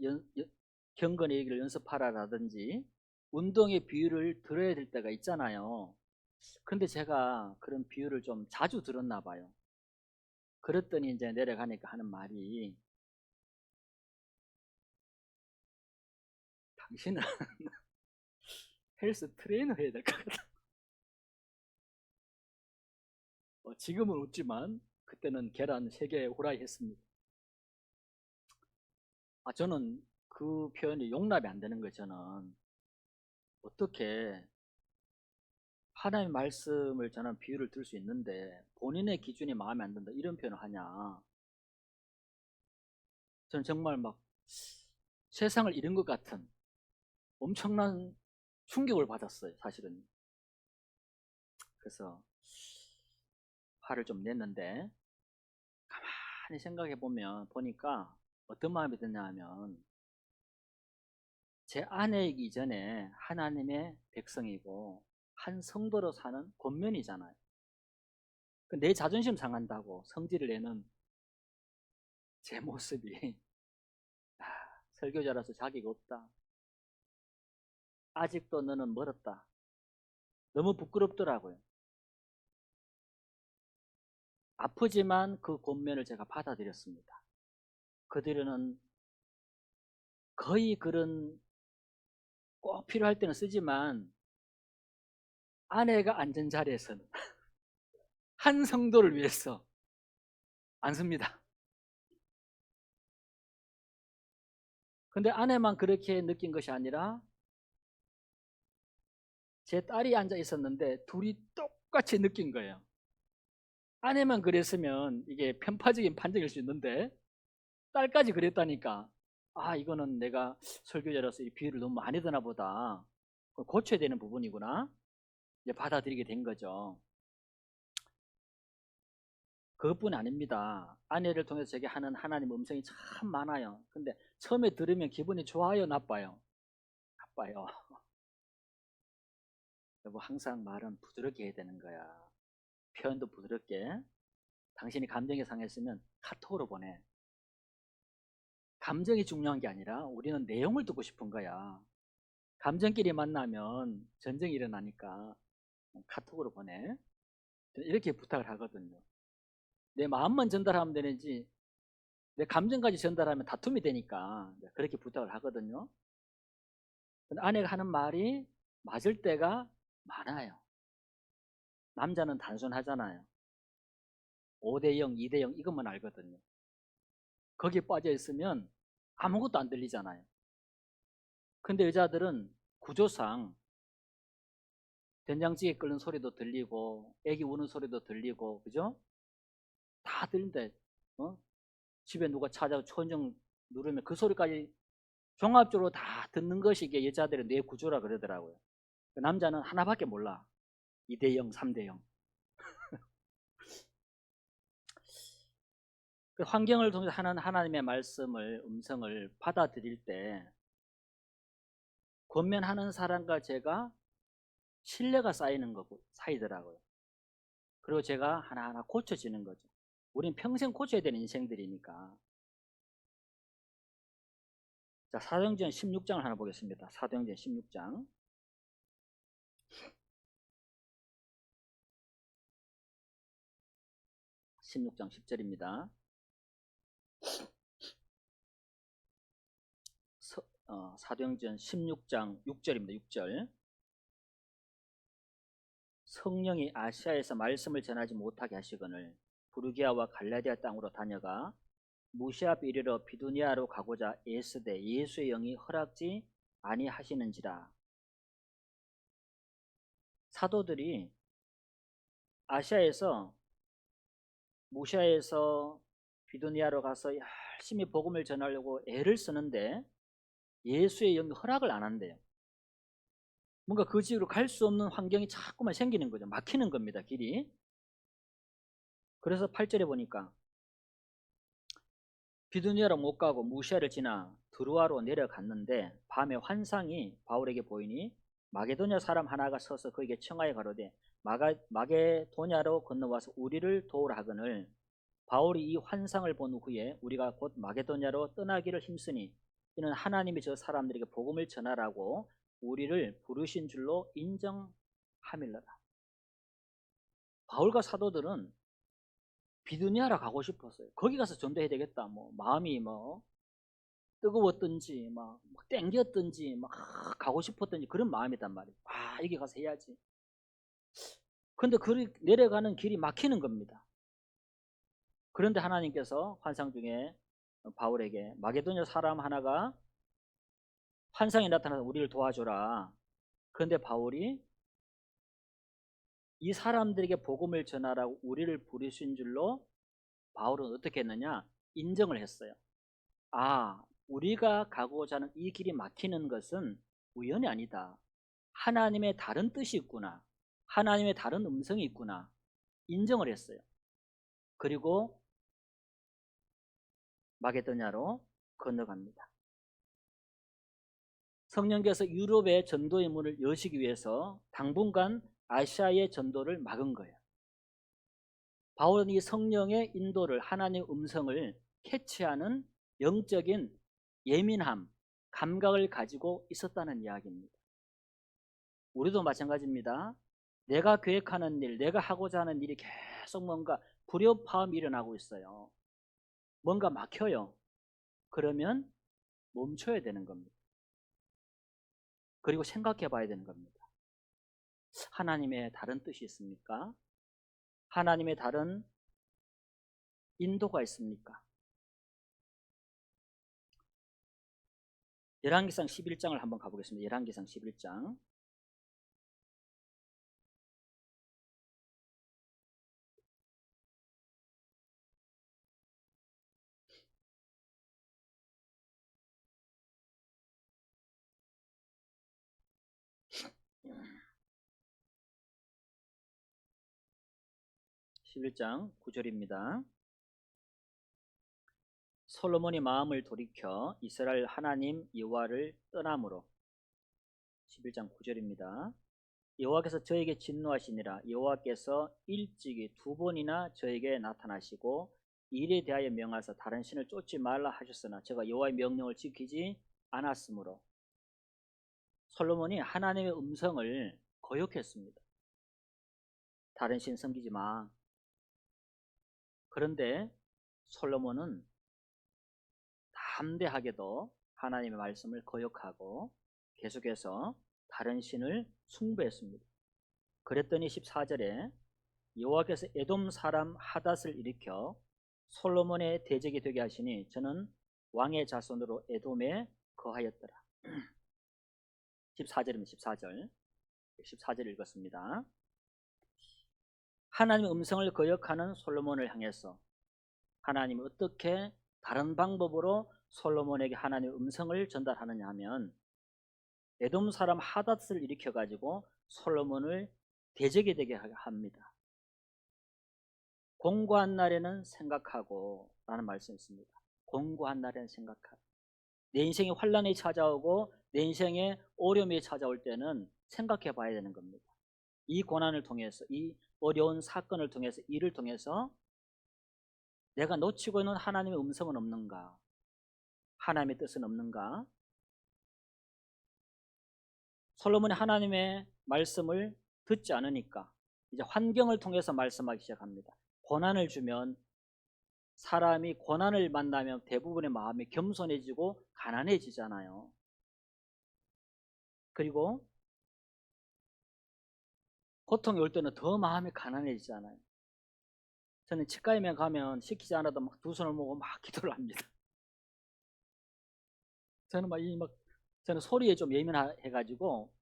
얘기를 연습하라라든지 운동의 비유를 들어야 될 때가 있잖아요. 그런데 제가 그런 비유를 좀 자주 들었나 봐요. 그랬더니 이제 내려가니까 하는 말이, 당신은 헬스 트레이너 해야 될 것 같아. 지금은 웃지만 그때는 계란 3개 후라이 했습니다. 저는 그 표현이 용납이 안 되는 거예요. 저는 어떻게 하나님의 말씀을 저는 비유를 들 수 있는데 본인의 기준이 마음에 안 든다 이런 표현을 하냐. 저는 정말 막 세상을 잃은 것 같은 엄청난 충격을 받았어요. 사실은. 그래서 화를 좀 냈는데 가만히 생각해 보니까 어떤 마음이 드냐 하면 제 아내이기 전에 하나님의 백성이고 한 성도로 사는 권면이잖아요. 내 자존심 상한다고 성질을 내는 제 모습이 설교자라서 자기가 없다. 아직도 너는 멀었다. 너무 부끄럽더라고요. 아프지만 그 권면을 제가 받아들였습니다. 그들은 거의 그런 꼭 필요할 때는 쓰지만 아내가 앉은 자리에서는 한 성도를 위해서 안 씁니다. 근데 아내만 그렇게 느낀 것이 아니라 제 딸이 앉아 있었는데 둘이 똑같이 느낀 거예요. 아내만 그랬으면 이게 편파적인 판정일 수 있는데 딸까지 그랬다니까 이거는 내가 설교자로서 이 비유를 너무 많이 드나 보다. 고쳐야 되는 부분이구나. 이제 받아들이게 된 거죠. 그것뿐 아닙니다. 아내를 통해서 제게 하는 하나님 음성이 참 많아요. 근데 처음에 들으면 기분이 좋아요, 나빠요? 나빠요. 여보, 항상 말은 부드럽게 해야 되는 거야. 표현도 부드럽게. 당신이 감정이 상했으면 카톡으로 보내. 감정이 중요한 게 아니라 우리는 내용을 듣고 싶은 거야. 감정끼리 만나면 전쟁이 일어나니까 카톡으로 보내. 이렇게 부탁을 하거든요. 내 마음만 전달하면 되는지 내 감정까지 전달하면 다툼이 되니까 그렇게 부탁을 하거든요. 근데 아내가 하는 말이 맞을 때가 많아요. 남자는 단순하잖아요. 5대0, 2대0 이것만 알거든요. 거기에 빠져 있으면 아무것도 안 들리잖아요. 근데 여자들은 구조상 된장찌개 끓는 소리도 들리고 애기 우는 소리도 들리고 그죠? 다 들린대. 집에 누가 찾아와 초인종 누르면 그 소리까지 종합적으로 다 듣는 것이 이게 여자들의 뇌 구조라 그러더라고요. 남자는 하나밖에 몰라. 2대0, 3대0. 그 환경을 통해서 하는 하나님의 말씀을 음성을 받아들일 때 권면하는 사람과 제가 신뢰가 쌓이는 거고 사이더라고요. 그리고 제가 하나하나 고쳐지는 거죠. 우린 평생 고쳐야 되는 인생들이니까. 자, 사도행전 16장을 하나 보겠습니다. 사도행전 16장. 16장 10절입니다. 사도행전 16장 6절입니다. 6절. 성령이 아시아에서 말씀을 전하지 못하게 하시거늘 부르기아와 갈라디아 땅으로 다녀가 무시아 이르러 비두니아로 가고자 애쓰되 예수의 영이 허락지 아니하시는지라. 사도들이 아시아에서 무시아에서 비두니아로 가서 열심히 복음을 전하려고 애를 쓰는데 예수의 영이 허락을 안 한대요. 뭔가 그 지역으로 갈 수 없는 환경이 자꾸만 생기는 거죠. 막히는 겁니다, 길이. 그래서 8절에 보니까 비두니아로 못 가고 무시아를 지나 드루아로 내려갔는데 밤에 환상이 바울에게 보이니 마게도냐 사람 하나가 서서 그에게 청하여 가로되 마게도냐로 건너와서 우리를 도우라 하거늘 바울이 이 환상을 본 후에 우리가 곧 마게도냐로 떠나기를 힘쓰니 이는 하나님이 저 사람들에게 복음을 전하라고 우리를 부르신 줄로 인정함일러라. 바울과 사도들은 비두니아라 가고 싶었어요. 거기 가서 전도해야 되겠다. 마음이 뜨거웠든지 막 땡겼든지 막 가고 싶었든지 그런 마음이단 말이에요. 여기 가서 해야지. 근데 그 내려가는 길이 막히는 겁니다. 그런데 하나님께서 환상 중에 바울에게 마게도냐 사람 하나가 환상에 나타나서 우리를 도와줘라. 그런데 바울이 이 사람들에게 복음을 전하라고 우리를 부르신 줄로 바울은 어떻게 했느냐? 인정을 했어요. 아, 우리가 가고자 하는 이 길이 막히는 것은 우연이 아니다. 하나님의 다른 뜻이 있구나. 하나님의 다른 음성이 있구나. 인정을 했어요. 그리고 마게도냐로 건너갑니다. 성령께서 유럽의 전도의 문을 여시기 위해서 당분간 아시아의 전도를 막은 거예요. 바울은 이 성령의 인도를, 하나님의 음성을 캐치하는 영적인 예민함, 감각을 가지고 있었다는 이야기입니다. 우리도 마찬가지입니다. 내가 계획하는 일, 내가 하고자 하는 일이 계속 뭔가 불협화음이 일어나고 있어요. 뭔가 막혀요. 그러면 멈춰야 되는 겁니다. 그리고 생각해 봐야 되는 겁니다. 하나님의 다른 뜻이 있습니까? 하나님의 다른 인도가 있습니까? 열왕기상 11장을 한번 가보겠습니다. 열왕기상 11장. (11장) 9절입니다. 솔로몬이 마음을 돌이켜 이스라엘 하나님 여호와를 떠남으로. 11장 9절입니다. 여호와께서 저에게 진노하시니라. 여호와께서 일찍이 2번이나 저에게 나타나시고 일에 대하여 명하사 다른 신을 쫓지 말라 하셨으나 제가 여호와의 명령을 지키지 않았으므로. 솔로몬이 하나님의 음성을 거역했습니다. 다른 신 섬기지 마. 그런데 솔로몬은 담대하게도 하나님의 말씀을 거역하고 계속해서 다른 신을 숭배했습니다. 그랬더니 14절에 여호와께서 에돔 사람 하닷을 일으켜 솔로몬의 대적이 되게 하시니 저는 왕의 자손으로 에돔에 거하였더라. 14절입니다. 14절. 14절 읽었습니다. 하나님의 음성을 거역하는 솔로몬을 향해서 하나님은 어떻게 다른 방법으로 솔로몬에게 하나님의 음성을 전달하느냐 하면 에돔 사람 하닷을 일으켜 가지고 솔로몬을 대적이 되게 합니다. 공고한 날에는 생각하고 라는 말씀이 있습니다. 공고한 날에는 생각하고. 내 인생에 환란이 찾아오고 내 인생에 어려움이 찾아올 때는 생각해 봐야 되는 겁니다. 이 고난을 통해서, 이 어려운 사건을 통해서, 일을 통해서 내가 놓치고 있는 하나님의 음성은 없는가? 하나님의 뜻은 없는가? 솔로몬이 하나님의 말씀을 듣지 않으니까 이제 환경을 통해서 말씀하기 시작합니다. 고난을 주면 사람이 고난을 만나면 대부분의 마음이 겸손해지고 가난해지잖아요. 그리고 고통이 올 때는 더 마음이 가난해지잖아요. 저는 치과에 가면 시키지 않아도 막 두 손을 모으고 막 기도를 합니다. 저는 저는 소리에 좀 예민해가지고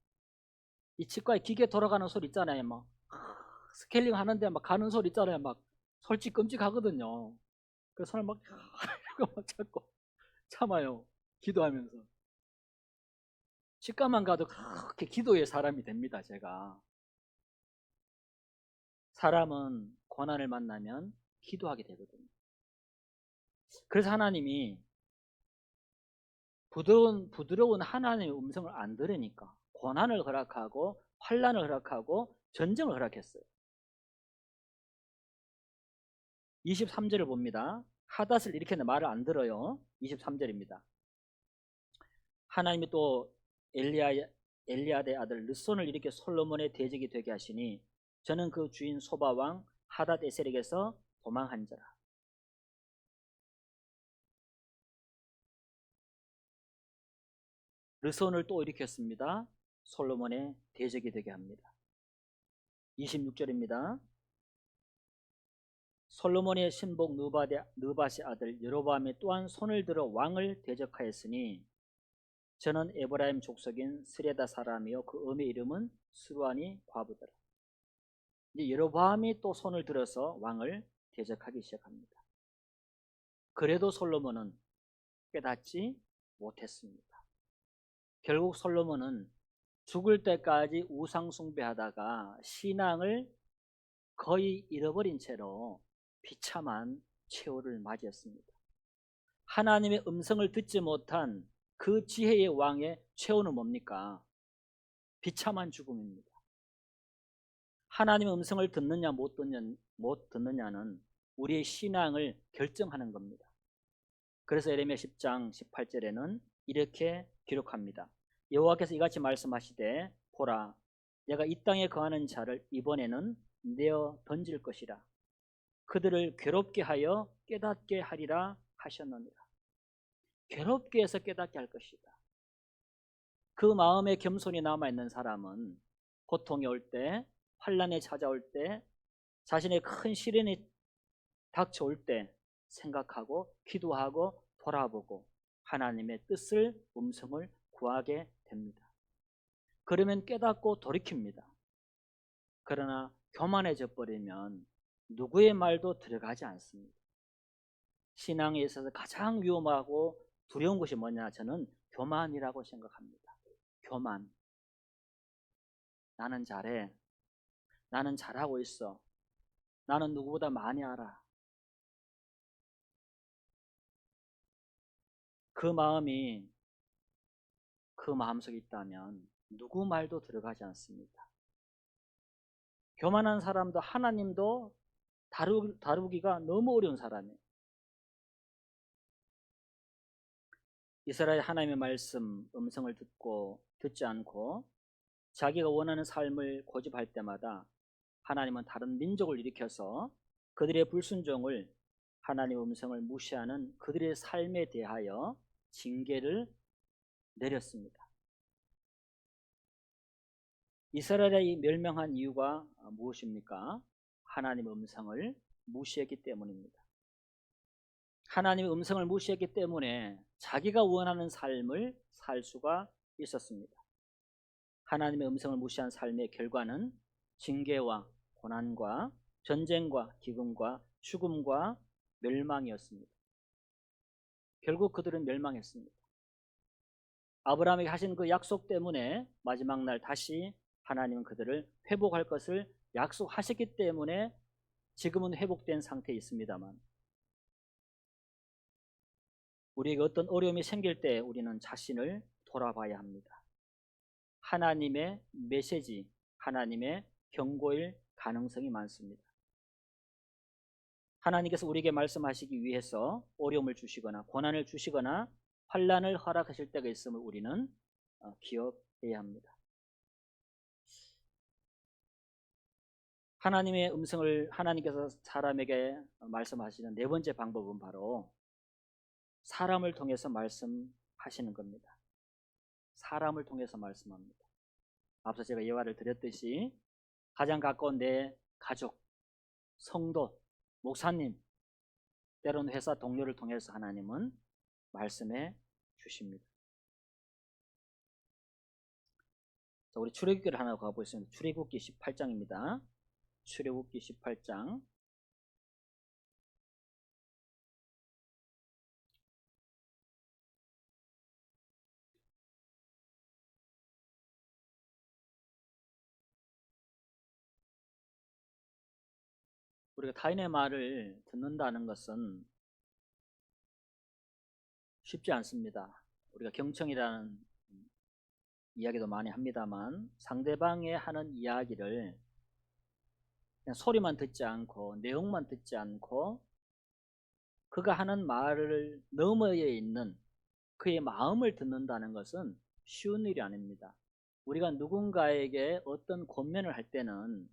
이 치과에 기계 돌아가는 소리 있잖아요. 막 스케일링 하는데 막 가는 소리 있잖아요. 막 솔직히 끔찍하거든요. 그 손을 막 이러고 막 잡고 참아요. 기도하면서. 치과만 가도 그렇게 기도의 사람이 됩니다. 제가. 사람은 고난을 만나면 기도하게 되거든요. 그래서 하나님이 부드러운 하나님의 음성을 안 들으니까 고난을 허락하고 환난을 허락하고 전쟁을 허락했어요. 23절을 봅니다. 하닷을 일으켰는데 말을 안 들어요. 23절입니다. 하나님이 또 엘리야의 아들 르손을 일으켜 솔로몬의 대적이 되게 하시니 저는 그 주인 소바왕 하닷 에셀에게서 도망한지라. 르손을 또 일으켰습니다. 솔로몬의 대적이 되게 합니다. 26절입니다. 솔로몬의 신복 느밧의 아들 여로보암이 또한 손을 들어 왕을 대적하였으니 저는 에브라임 족속인 스레다 사람이요 그 엄의 이름은 스루아니 과부더라. 이제 여로보암이 또 손을 들어서 왕을 대적하기 시작합니다. 그래도 솔로몬은 깨닫지 못했습니다. 결국 솔로몬은 죽을 때까지 우상 숭배하다가 신앙을 거의 잃어버린 채로 비참한 최후를 맞이했습니다. 하나님의 음성을 듣지 못한 그 지혜의 왕의 최후는 뭡니까? 비참한 죽음입니다. 하나님의 음성을 듣느냐 못 듣느냐는 우리의 신앙을 결정하는 겁니다. 그래서 에레미야 10장 18절에는 이렇게 기록합니다. 여호와께서 이같이 말씀하시되 보라 내가 이 땅에 거하는 자를 이번에는 내어 던질 것이라 그들을 괴롭게 하여 깨닫게 하리라 하셨느니라. 괴롭게 해서 깨닫게 할 것이다. 그 마음에 겸손이 남아있는 사람은 고통이 올 때, 환난이 찾아올 때, 자신의 큰 시련이 닥쳐올 때 생각하고 기도하고 돌아보고 하나님의 뜻을 음성을 구하게 됩니다. 그러면 깨닫고 돌이킵니다. 그러나 교만해져 버리면 누구의 말도 들어가지 않습니다. 신앙에 있어서 가장 위험하고 두려운 것이 뭐냐? 저는 교만이라고 생각합니다. 교만. 나는 잘해. 나는 잘하고 있어. 나는 누구보다 많이 알아. 그 마음이 그 마음속에 있다면 누구 말도 들어가지 않습니다. 교만한 사람도 하나님도 다루기가 너무 어려운 사람이에요. 이스라엘 하나님의 말씀 음성을 듣지 않고 자기가 원하는 삶을 고집할 때마다 하나님은 다른 민족을 일으켜서 그들의 불순종을 하나님의 음성을 무시하는 그들의 삶에 대하여 징계를 내렸습니다. 이스라엘이 멸망한 이유가 무엇입니까? 하나님의 음성을 무시했기 때문입니다. 하나님의 음성을 무시했기 때문에 자기가 원하는 삶을 살 수가 있었습니다. 하나님의 음성을 무시한 삶의 결과는 징계와 고난과 전쟁과 기근과 죽음과 멸망이었습니다. 결국 그들은 멸망했습니다. 아브라함에게 하신 그 약속 때문에 마지막 날 다시 하나님은 그들을 회복할 것을 약속하셨기 때문에 지금은 회복된 상태에 있습니다만 우리에게 어떤 어려움이 생길 때 우리는 자신을 돌아봐야 합니다. 하나님의 메시지, 하나님의 경고일 가능성이 많습니다. 하나님께서 우리에게 말씀하시기 위해서 어려움을 주시거나 고난을 주시거나 환난을 허락하실 때가 있음을 우리는 기억해야 합니다. 하나님의 음성을 하나님께서 사람에게 말씀하시는 네 번째 방법은 바로 사람을 통해서 말씀하시는 겁니다. 사람을 통해서 말씀합니다. 앞서 제가 예화를 드렸듯이 가장 가까운 내 가족, 성도, 목사님, 때로는 회사 동료를 통해서 하나님은 말씀해 주십니다. 자, 우리 출애굽기를 하나 가보겠습니다. 출애굽기 18장입니다. 출애굽기 18장 우리가 타인의 말을 듣는다는 것은 쉽지 않습니다. 우리가 경청이라는 이야기도 많이 합니다만 상대방의 하는 이야기를 그냥 소리만 듣지 않고 내용만 듣지 않고 그가 하는 말을 너머에 있는 그의 마음을 듣는다는 것은 쉬운 일이 아닙니다. 우리가 누군가에게 어떤 권면을 할 때는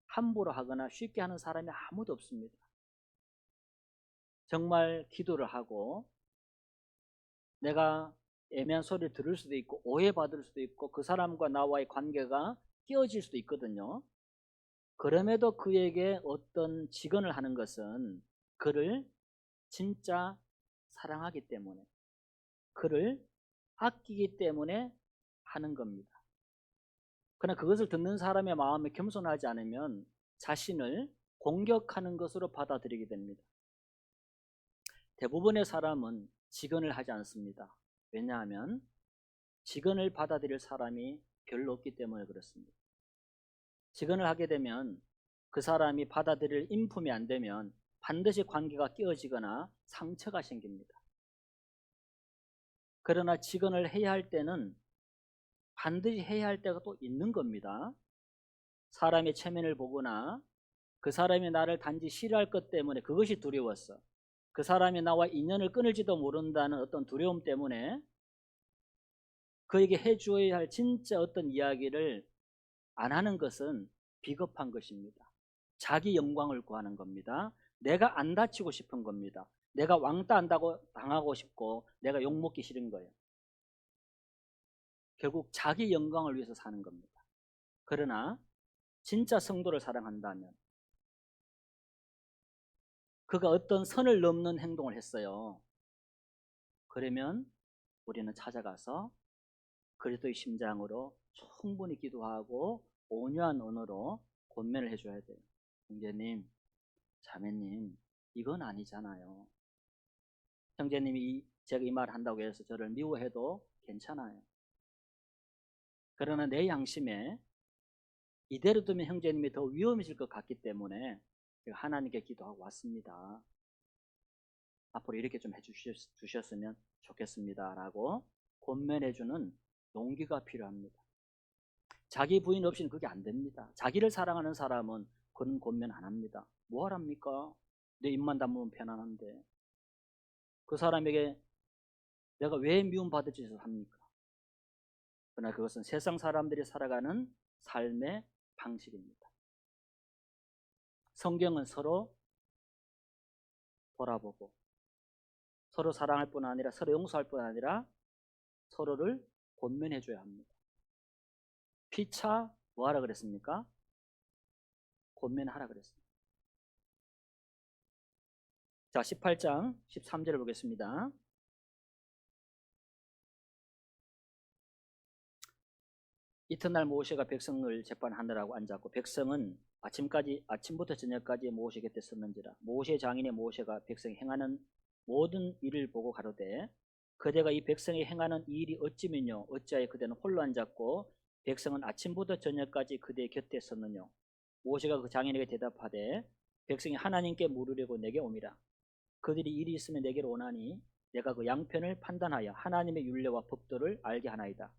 함부로 하거나 쉽게 하는 사람이 아무도 없습니다. 정말 기도를 하고 내가 애매한 소리를 들을 수도 있고 오해받을 수도 있고 그 사람과 나와의 관계가 깨어질 수도 있거든요. 그럼에도 그에게 어떤 직언을 하는 것은 그를 진짜 사랑하기 때문에, 그를 아끼기 때문에 하는 겁니다. 그러나 그것을 듣는 사람의 마음에 겸손하지 않으면 자신을 공격하는 것으로 받아들이게 됩니다. 대부분의 사람은 직언을 하지 않습니다. 왜냐하면 직언을 받아들일 사람이 별로 없기 때문에 그렇습니다. 직언을 하게 되면 그 사람이 받아들일 인품이 안 되면 반드시 관계가 깨어지거나 상처가 생깁니다. 그러나 직언을 해야 할 때는 반드시 해야 할 때가 또 있는 겁니다. 사람의 체면을 보거나 그 사람이 나를 단지 싫어할 것 때문에 그것이 두려웠어. 그 사람이 나와 인연을 끊을지도 모른다는 어떤 두려움 때문에 그에게 해주어야 할 진짜 어떤 이야기를 안 하는 것은 비겁한 것입니다. 자기 영광을 구하는 겁니다. 내가 안 다치고 싶은 겁니다. 내가 왕따 한다고 당하고 싶고 내가 욕먹기 싫은 거예요. 결국 자기 영광을 위해서 사는 겁니다. 그러나 진짜 성도를 사랑한다면 그가 어떤 선을 넘는 행동을 했어요. 그러면 우리는 찾아가서 그리스도의 심장으로 충분히 기도하고 온유한 언어로 권면을 해줘야 돼요. 형제님, 자매님, 이건 아니잖아요. 형제님이 제가 이 말 한다고 해서 저를 미워해도 괜찮아요. 그러나 내 양심에 이대로 두면 형제님이 더 위험해질 것 같기 때문에 제가 하나님께 기도하고 왔습니다. 앞으로 이렇게 좀 해주셨으면 좋겠습니다 라고 권면해주는 용기가 필요합니다. 자기 부인 없이는 그게 안 됩니다. 자기를 사랑하는 사람은 그런 권면 안 합니다. 뭐 하랍니까? 내 입만 담으면 편안한데 그 사람에게 내가 왜 미움받을 짓을 합니까? 그러나 그것은 세상 사람들이 살아가는 삶의 방식입니다. 성경은 서로 돌아보고 서로 사랑할 뿐 아니라 서로 용서할 뿐 아니라 서로를 권면해 줘야 합니다. 피차 뭐하라 그랬습니까? 권면하라 그랬습니다. 자, 18장 13절을 보겠습니다. 이튿날 모세가 백성을 재판하느라고 앉았고 백성은 아침부터 저녁까지 모세 곁에 섰는지라. 모세 장인의 모세가 백성이 행하는 모든 일을 보고 가로되 그대가 이 백성이 행하는 이 일이 어찌면요 어찌하여 그대는 홀로 앉았고 백성은 아침부터 저녁까지 그대 곁에 섰느뇨. 모세가 그 장인에게 대답하되 백성이 하나님께 물으려고 내게 오미라. 그들이 일이 있으면 내게로 오나니 내가 그 양편을 판단하여 하나님의 율례와 법도를 알게 하나이다.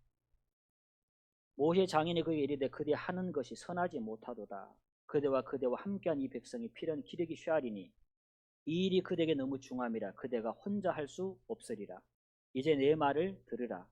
모세 장인이 그에게 이르되 그대 하는 것이 선하지 못하도다. 그대와 함께한 이 백성이 필연 기르기 쉬하리니 이 일이 그대에게 너무 중함이라. 그대가 혼자 할 수 없으리라. 이제 내 말을 들으라.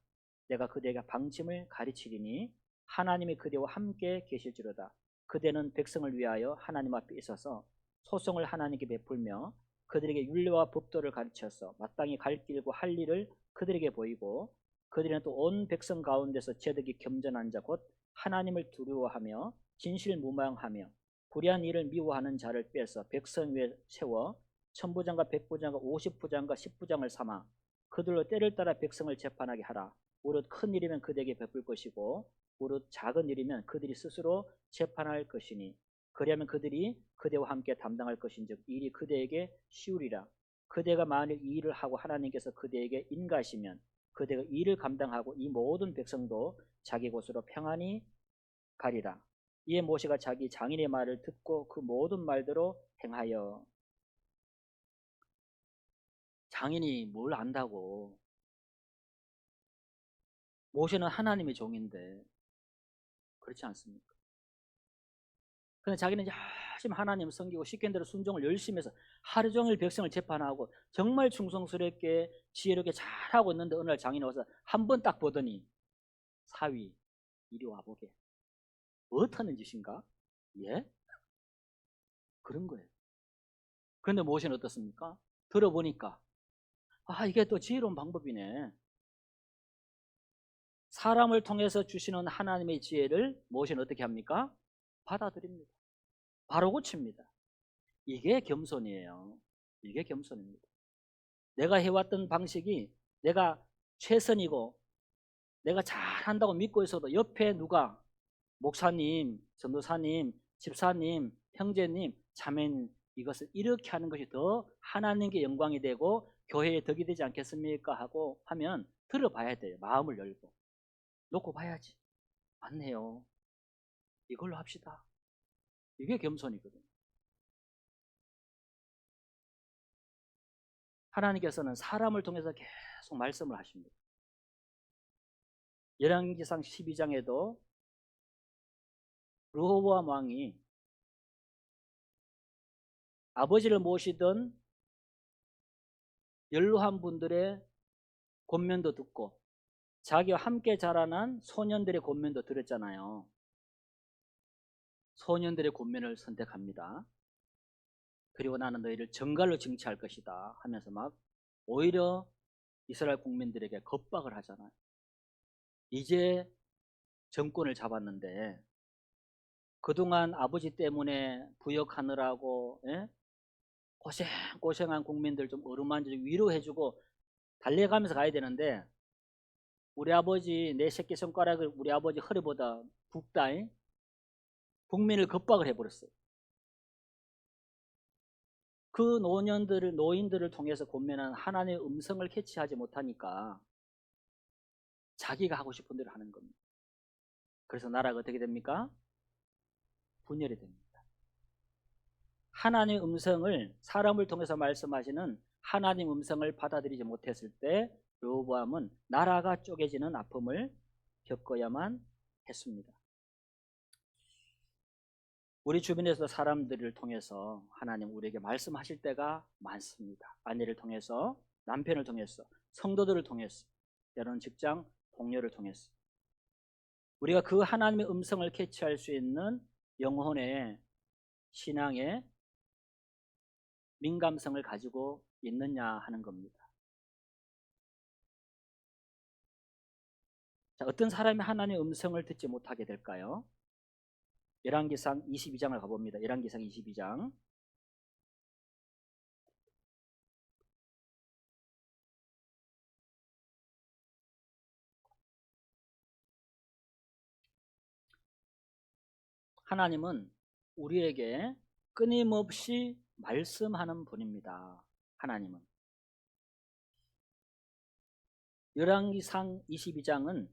내가 그대에게 방침을 가르치리니 하나님이 그대와 함께 계실지로다. 그대는 백성을 위하여 하나님 앞에 있어서 소송을 하나님께 베풀며 그들에게 율례와 법도를 가르쳐서 마땅히 갈 길과 할 일을 그들에게 보이고 그들은 또 온 백성 가운데서 제덕이 겸전한 자 곧 하나님을 두려워하며 진실무망하며 불의한 일을 미워하는 자를 빼서 백성 위에 세워 천부장과 백부장과 50부장과 10부장을 삼아 그들로 때를 따라 백성을 재판하게 하라. 무릇 큰 일이면 그들에게 베풀 것이고 무릇 작은 일이면 그들이 스스로 재판할 것이니 그리하면 그들이 그대와 함께 담당할 것인즉 일이 그대에게 쉬우리라. 그대가 만일 이 일을 하고 하나님께서 그대에게 인가하시면 그대가 이 일을 감당하고 이 모든 백성도 자기 곳으로 평안히 가리라. 이에 모세가 자기 장인의 말을 듣고 그 모든 말대로 행하여. 장인이 뭘 안다고. 모세는 하나님의 종인데 그렇지 않습니까? 그런데 자기는 열심히 하나님을 섬기고 시킨 대로 순종을 열심히 해서 하루 종일 백성을 재판하고 정말 충성스럽게 지혜롭게 잘하고 있는데 어느 날 장인이 와서 한 번 딱 보더니 사위 이리 와보게. 어떻는 짓인가? 예? 그런 거예요. 그런데 모세는 어떻습니까? 들어보니까 이게 또 지혜로운 방법이네. 사람을 통해서 주시는 하나님의 지혜를 모세는 어떻게 합니까? 받아들입니다. 바로 고칩니다. 이게 겸손이에요. 이게 겸손입니다. 내가 해왔던 방식이 내가 최선이고 내가 잘한다고 믿고 있어도 옆에 누가 목사님, 전도사님, 집사님, 형제님, 자매님 이것을 이렇게 하는 것이 더 하나님께 영광이 되고 교회에 덕이 되지 않겠습니까? 하고 하면 들어봐야 돼요. 마음을 열고 놓고 봐야지. 맞네요. 이걸로 합시다. 이게 겸손이거든요. 하나님께서는 사람을 통해서 계속 말씀을 하십니다. 열왕기상 12장에도 르호보암 왕이 아버지를 모시던 연로한 분들의 권면도 듣고 자기와 함께 자라난 소년들의 권면도 들었잖아요. 소년들의 권면을 선택합니다. 그리고 나는 너희를 정갈로 징치할 것이다 하면서 막 오히려 이스라엘 국민들에게 겁박을 하잖아요. 이제 정권을 잡았는데 그동안 아버지 때문에 부역하느라고 고생한 국민들 좀 어루만지고 위로해주고 달래가면서 가야 되는데 우리 아버지 내 새끼 손가락을 우리 아버지 허리보다 굵다 국민을 겁박을 해버렸어요. 그 노인들을 통해서 권면한 하나님의 음성을 캐치하지 못하니까 자기가 하고 싶은 대로 하는 겁니다. 그래서 나라가 어떻게 됩니까? 분열이 됩니다. 하나님의 음성을 사람을 통해서 말씀하시는 하나님 음성을 받아들이지 못했을 때 르호보암은 나라가 쪼개지는 아픔을 겪어야만 했습니다. 우리 주변에서 사람들을 통해서 하나님 우리에게 말씀하실 때가 많습니다. 아내를 통해서, 남편을 통해서, 성도들을 통해서, 여러분 직장 동료를 통해서 우리가 그 하나님의 음성을 캐치할 수 있는 영혼의 신앙의 민감성을 가지고 있느냐 하는 겁니다. 자, 어떤 사람이 하나님의 음성을 듣지 못하게 될까요? 열왕기상 22장을 가봅니다. 열왕기상 22장. 하나님은 우리에게 끊임없이 말씀하는 분입니다. 하나님은. 열왕기상 22장은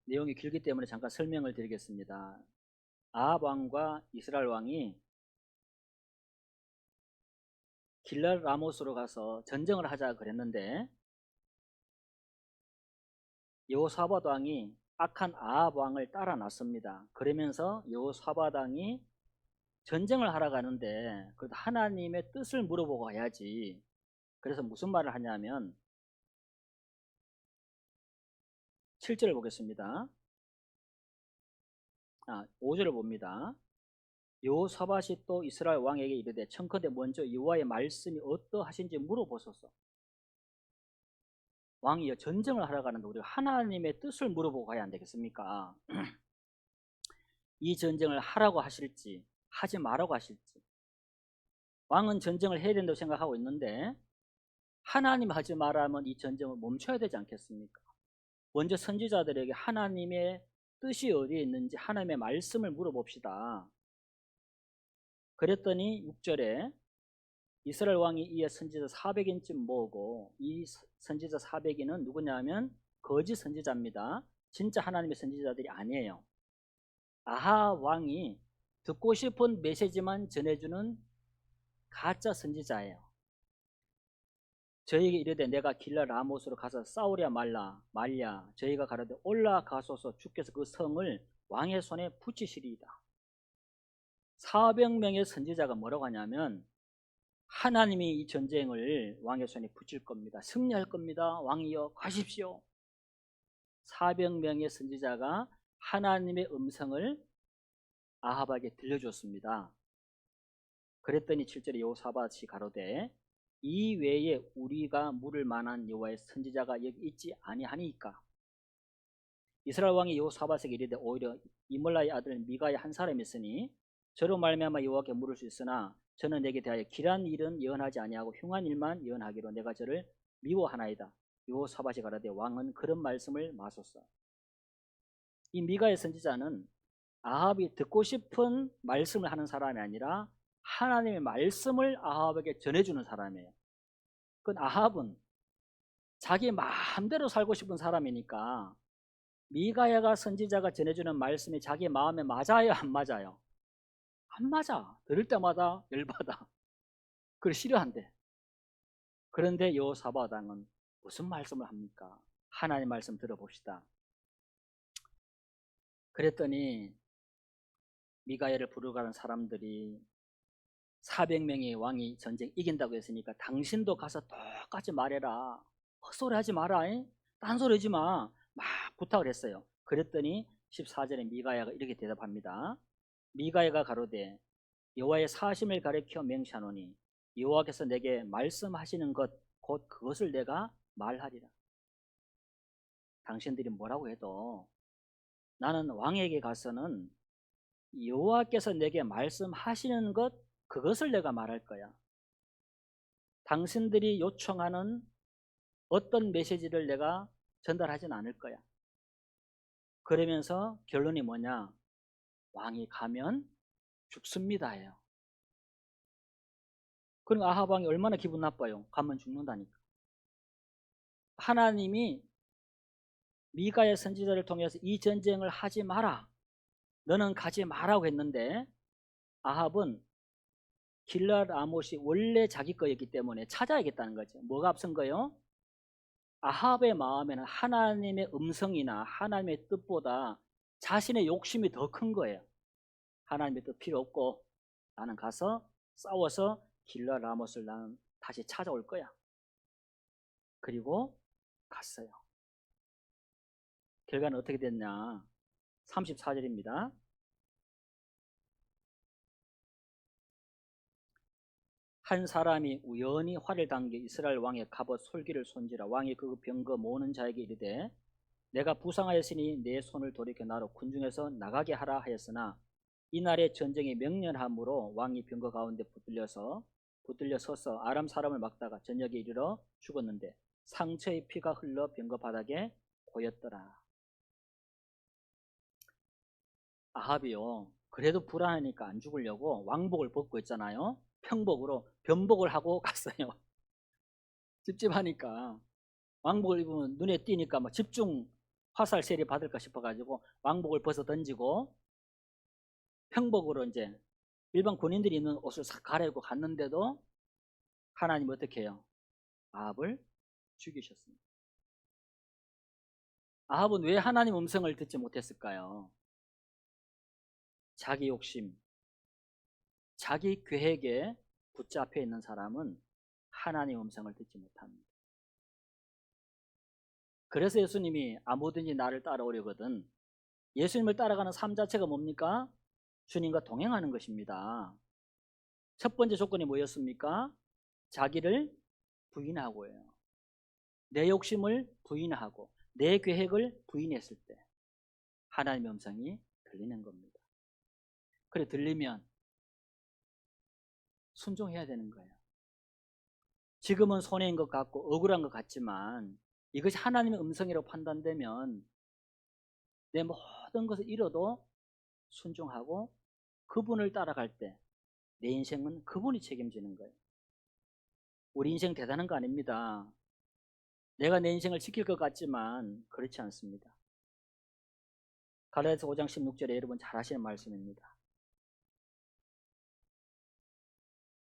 내용이 길기 때문에 잠깐 설명을 드리겠습니다. 아합 왕과 이스라엘 왕이 길랄 라모스로 가서 전쟁을 하자 그랬는데 여호사밧 왕이 악한 아합 왕을 따라 났습니다. 그러면서 여호사밧 왕이 전쟁을 하러 가는데 그래도 하나님의 뜻을 물어보고 가야지. 그래서 무슨 말을 하냐면 7절을 보겠습니다. 5절을 봅니다. 여호사밧이 또 이스라엘 왕에게 이르되 청컨대 먼저 여호와의 말씀이 어떠하신지 물어보소서. 왕이여 전쟁을 하러 가는데 우리가 하나님의 뜻을 물어보고 가야 안 되겠습니까? 이 전쟁을 하라고 하실지 하지 말라고 하실지. 왕은 전쟁을 해야 된다고 생각하고 있는데 하나님 하지 말라면 이 전쟁을 멈춰야 되지 않겠습니까? 먼저 선지자들에게 하나님의 뜻이 어디에 있는지 하나님의 말씀을 물어봅시다. 그랬더니 6절에 이스라엘 왕이 이에 선지자 400인쯤 모으고 이 선지자 400인은 누구냐면 거짓 선지자입니다. 진짜 하나님의 선지자들이 아니에요. 아합 왕이 듣고 싶은 메시지만 전해주는 가짜 선지자예요. 저에게 이르되 내가 길라 라모스로 가서 싸우랴 말랴 저희가 가라되 올라가소서 주께서 그 성을 왕의 손에 붙이시리이다. 400명의 선지자가 뭐라고 하냐면 하나님이 이 전쟁을 왕의 손에 붙일 겁니다. 승리할 겁니다. 왕이여 가십시오. 400명의 선지자가 하나님의 음성을 아합에게 들려줬습니다. 그랬더니 7절에 여호사밧이 가로되 이 외에 우리가 물을 만한 여호와의 선지자가 여기 있지 아니하니까. 이스라엘 왕이 여호사밧에게 이르되 오히려 이몰라의 아들 미가의 한 사람이 있으니 저로 말미암아 여호와께 물을 수 있으나 저는 내게 대하여 길한 일은 예언하지 아니하고 흉한 일만 예언하기로 내가 저를 미워하나이다. 여호사밧이 가라되 왕은 그런 말씀을 마소서. 이 미가의 선지자는 아합이 듣고 싶은 말씀을 하는 사람이 아니라 하나님의 말씀을 아합에게 전해주는 사람이에요. 그 아합은 자기 마음대로 살고 싶은 사람이니까 미가야가 선지자가 전해주는 말씀이 자기 마음에 맞아요, 안 맞아요? 안 맞아. 들을 때마다 열받아. 그걸 싫어한대. 그런데 여호사밧 왕은 무슨 말씀을 합니까? 하나님 말씀 들어봅시다. 그랬더니 미가야를 부르러 가는 사람들이 400명의 왕이 전쟁 이긴다고 했으니까 당신도 가서 똑같이 말해라. 헛소리 하지 마라. 딴소리 하지 마. 막 부탁을 했어요. 그랬더니 14절에 미가야가 이렇게 대답합니다. 미가야가 가로되 여호와의 사심을 가리켜 맹세하노니 여호와께서 내게 말씀하시는 것 곧 그것을 내가 말하리라. 당신들이 뭐라고 해도 나는 왕에게 가서는 여호와께서 내게 말씀하시는 것 그것을 내가 말할 거야. 당신들이 요청하는 어떤 메시지를 내가 전달하진 않을 거야. 그러면서 결론이 뭐냐? 왕이 가면 죽습니다예요. 그럼 아합 왕이 얼마나 기분 나빠요? 가면 죽는다니까. 하나님이 미가의 선지자를 통해서 이 전쟁을 하지 마라. 너는 가지 마라고 했는데 아합은 길랏 아못이 원래 자기 거였기 때문에 찾아야겠다는 거죠. 뭐가 앞선 거예요? 아합의 마음에는 하나님의 음성이나 하나님의 뜻보다 자신의 욕심이 더 큰 거예요. 하나님의 뜻 필요 없고 나는 가서 싸워서 길랏 아못을 나는 다시 찾아올 거야. 그리고 갔어요. 결과는 어떻게 됐냐? 34절입니다. 한 사람이 우연히 활을 당겨 이스라엘 왕의 갑옷 솔기를 손지라. 왕이 그 병거 모으는 자에게 이르되 내가 부상하였으니 내 손을 돌이켜 나로 군중에서 나가게 하라 하였으나 이날의 전쟁이 명렬함으로 왕이 병거 가운데 붙들려 서서 아람 사람을 막다가 저녁에 이르러 죽었는데 상처의 피가 흘러 병거 바닥에 고였더라. 아합이요, 그래도 불안하니까 안 죽으려고 왕복을 벗고 있잖아요. 평복으로 변복을 하고 갔어요. 찝찝하니까 왕복을 입으면 눈에 띄니까 막 집중 화살 세례 받을까 싶어가지고 왕복을 벗어 던지고 평복으로 이제 일반 군인들이 입는 옷을 싹 갈아입고 갔는데도 하나님 어떻게 해요? 아합을 죽이셨습니다. 아합은 왜 하나님 음성을 듣지 못했을까요? 자기 욕심, 자기 계획에 붙잡혀 있는 사람은 하나님 음성을 듣지 못합니다. 그래서 예수님이 아무든지 나를 따라오려거든 예수님을 따라가는 삶 자체가 뭡니까? 주님과 동행하는 것입니다. 첫 번째 조건이 뭐였습니까? 자기를 부인하고예요. 내 욕심을 부인하고 내 계획을 부인했을 때 하나님의 음성이 들리는 겁니다. 그래 들리면 순종해야 되는 거예요. 지금은 손해인 것 같고 억울한 것 같지만 이것이 하나님의 음성이라고 판단되면 내 모든 것을 잃어도 순종하고 그분을 따라갈 때 내 인생은 그분이 책임지는 거예요. 우리 인생 대단한 거 아닙니다. 내가 내 인생을 지킬 것 같지만 그렇지 않습니다. 갈라디아서 5장 16절에 여러분 잘 아시는 말씀입니다.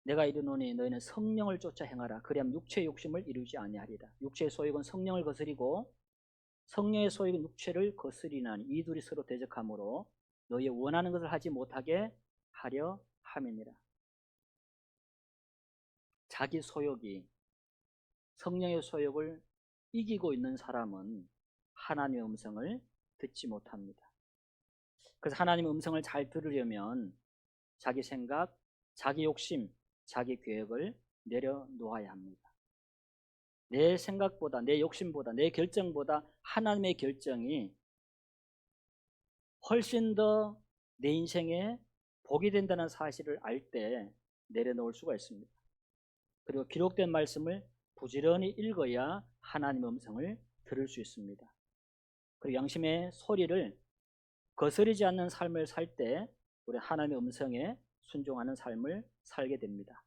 내가 이르노니 너희는 성령을 쫓아 행하라. 그리하면 육체의 욕심을 이루지 아니하리라. 육체의 소욕은 성령을 거스리고 성령의 소욕은 육체를 거스리나니 이 둘이 서로 대적하므로 너희의 원하는 것을 하지 못하게 하려 함이니라. 자기 소욕이 성령의 소욕을 이기고 있는 사람은 하나님의 음성을 듣지 못합니다. 그래서 하나님의 음성을 잘 들으려면 자기 생각, 자기 욕심, 자기 계획을 내려놓아야 합니다. 내 생각보다, 내 욕심보다, 내 결정보다 하나님의 결정이 훨씬 더 내 인생에 복이 된다는 사실을 알 때 내려놓을 수가 있습니다. 그리고 기록된 말씀을 부지런히 읽어야 하나님의 음성을 들을 수 있습니다. 그리고 양심의 소리를 거스르지 않는 삶을 살 때 우리 하나님의 음성에 순종하는 삶을 살게 됩니다.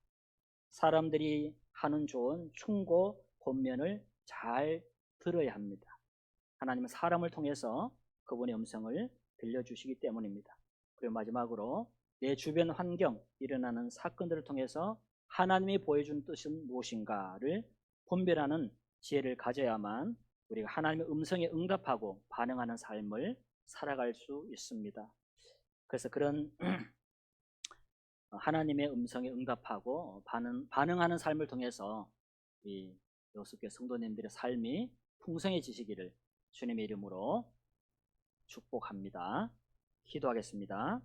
사람들이 하는 좋은 충고, 권면을 잘 들어야 합니다. 하나님은 사람을 통해서 그분의 음성을 들려주시기 때문입니다. 그리고 마지막으로 내 주변 환경, 일어나는 사건들을 통해서 하나님이 보여준 뜻은 무엇인가를 분별하는 지혜를 가져야만 우리가 하나님의 음성에 응답하고 반응하는 삶을 살아갈 수 있습니다. 그래서 그런 하나님의 음성에 응답하고 반응하는 삶을 통해서 이 여섯개 성도님들의 삶이 풍성해지시기를 주님의 이름으로 축복합니다. 기도하겠습니다.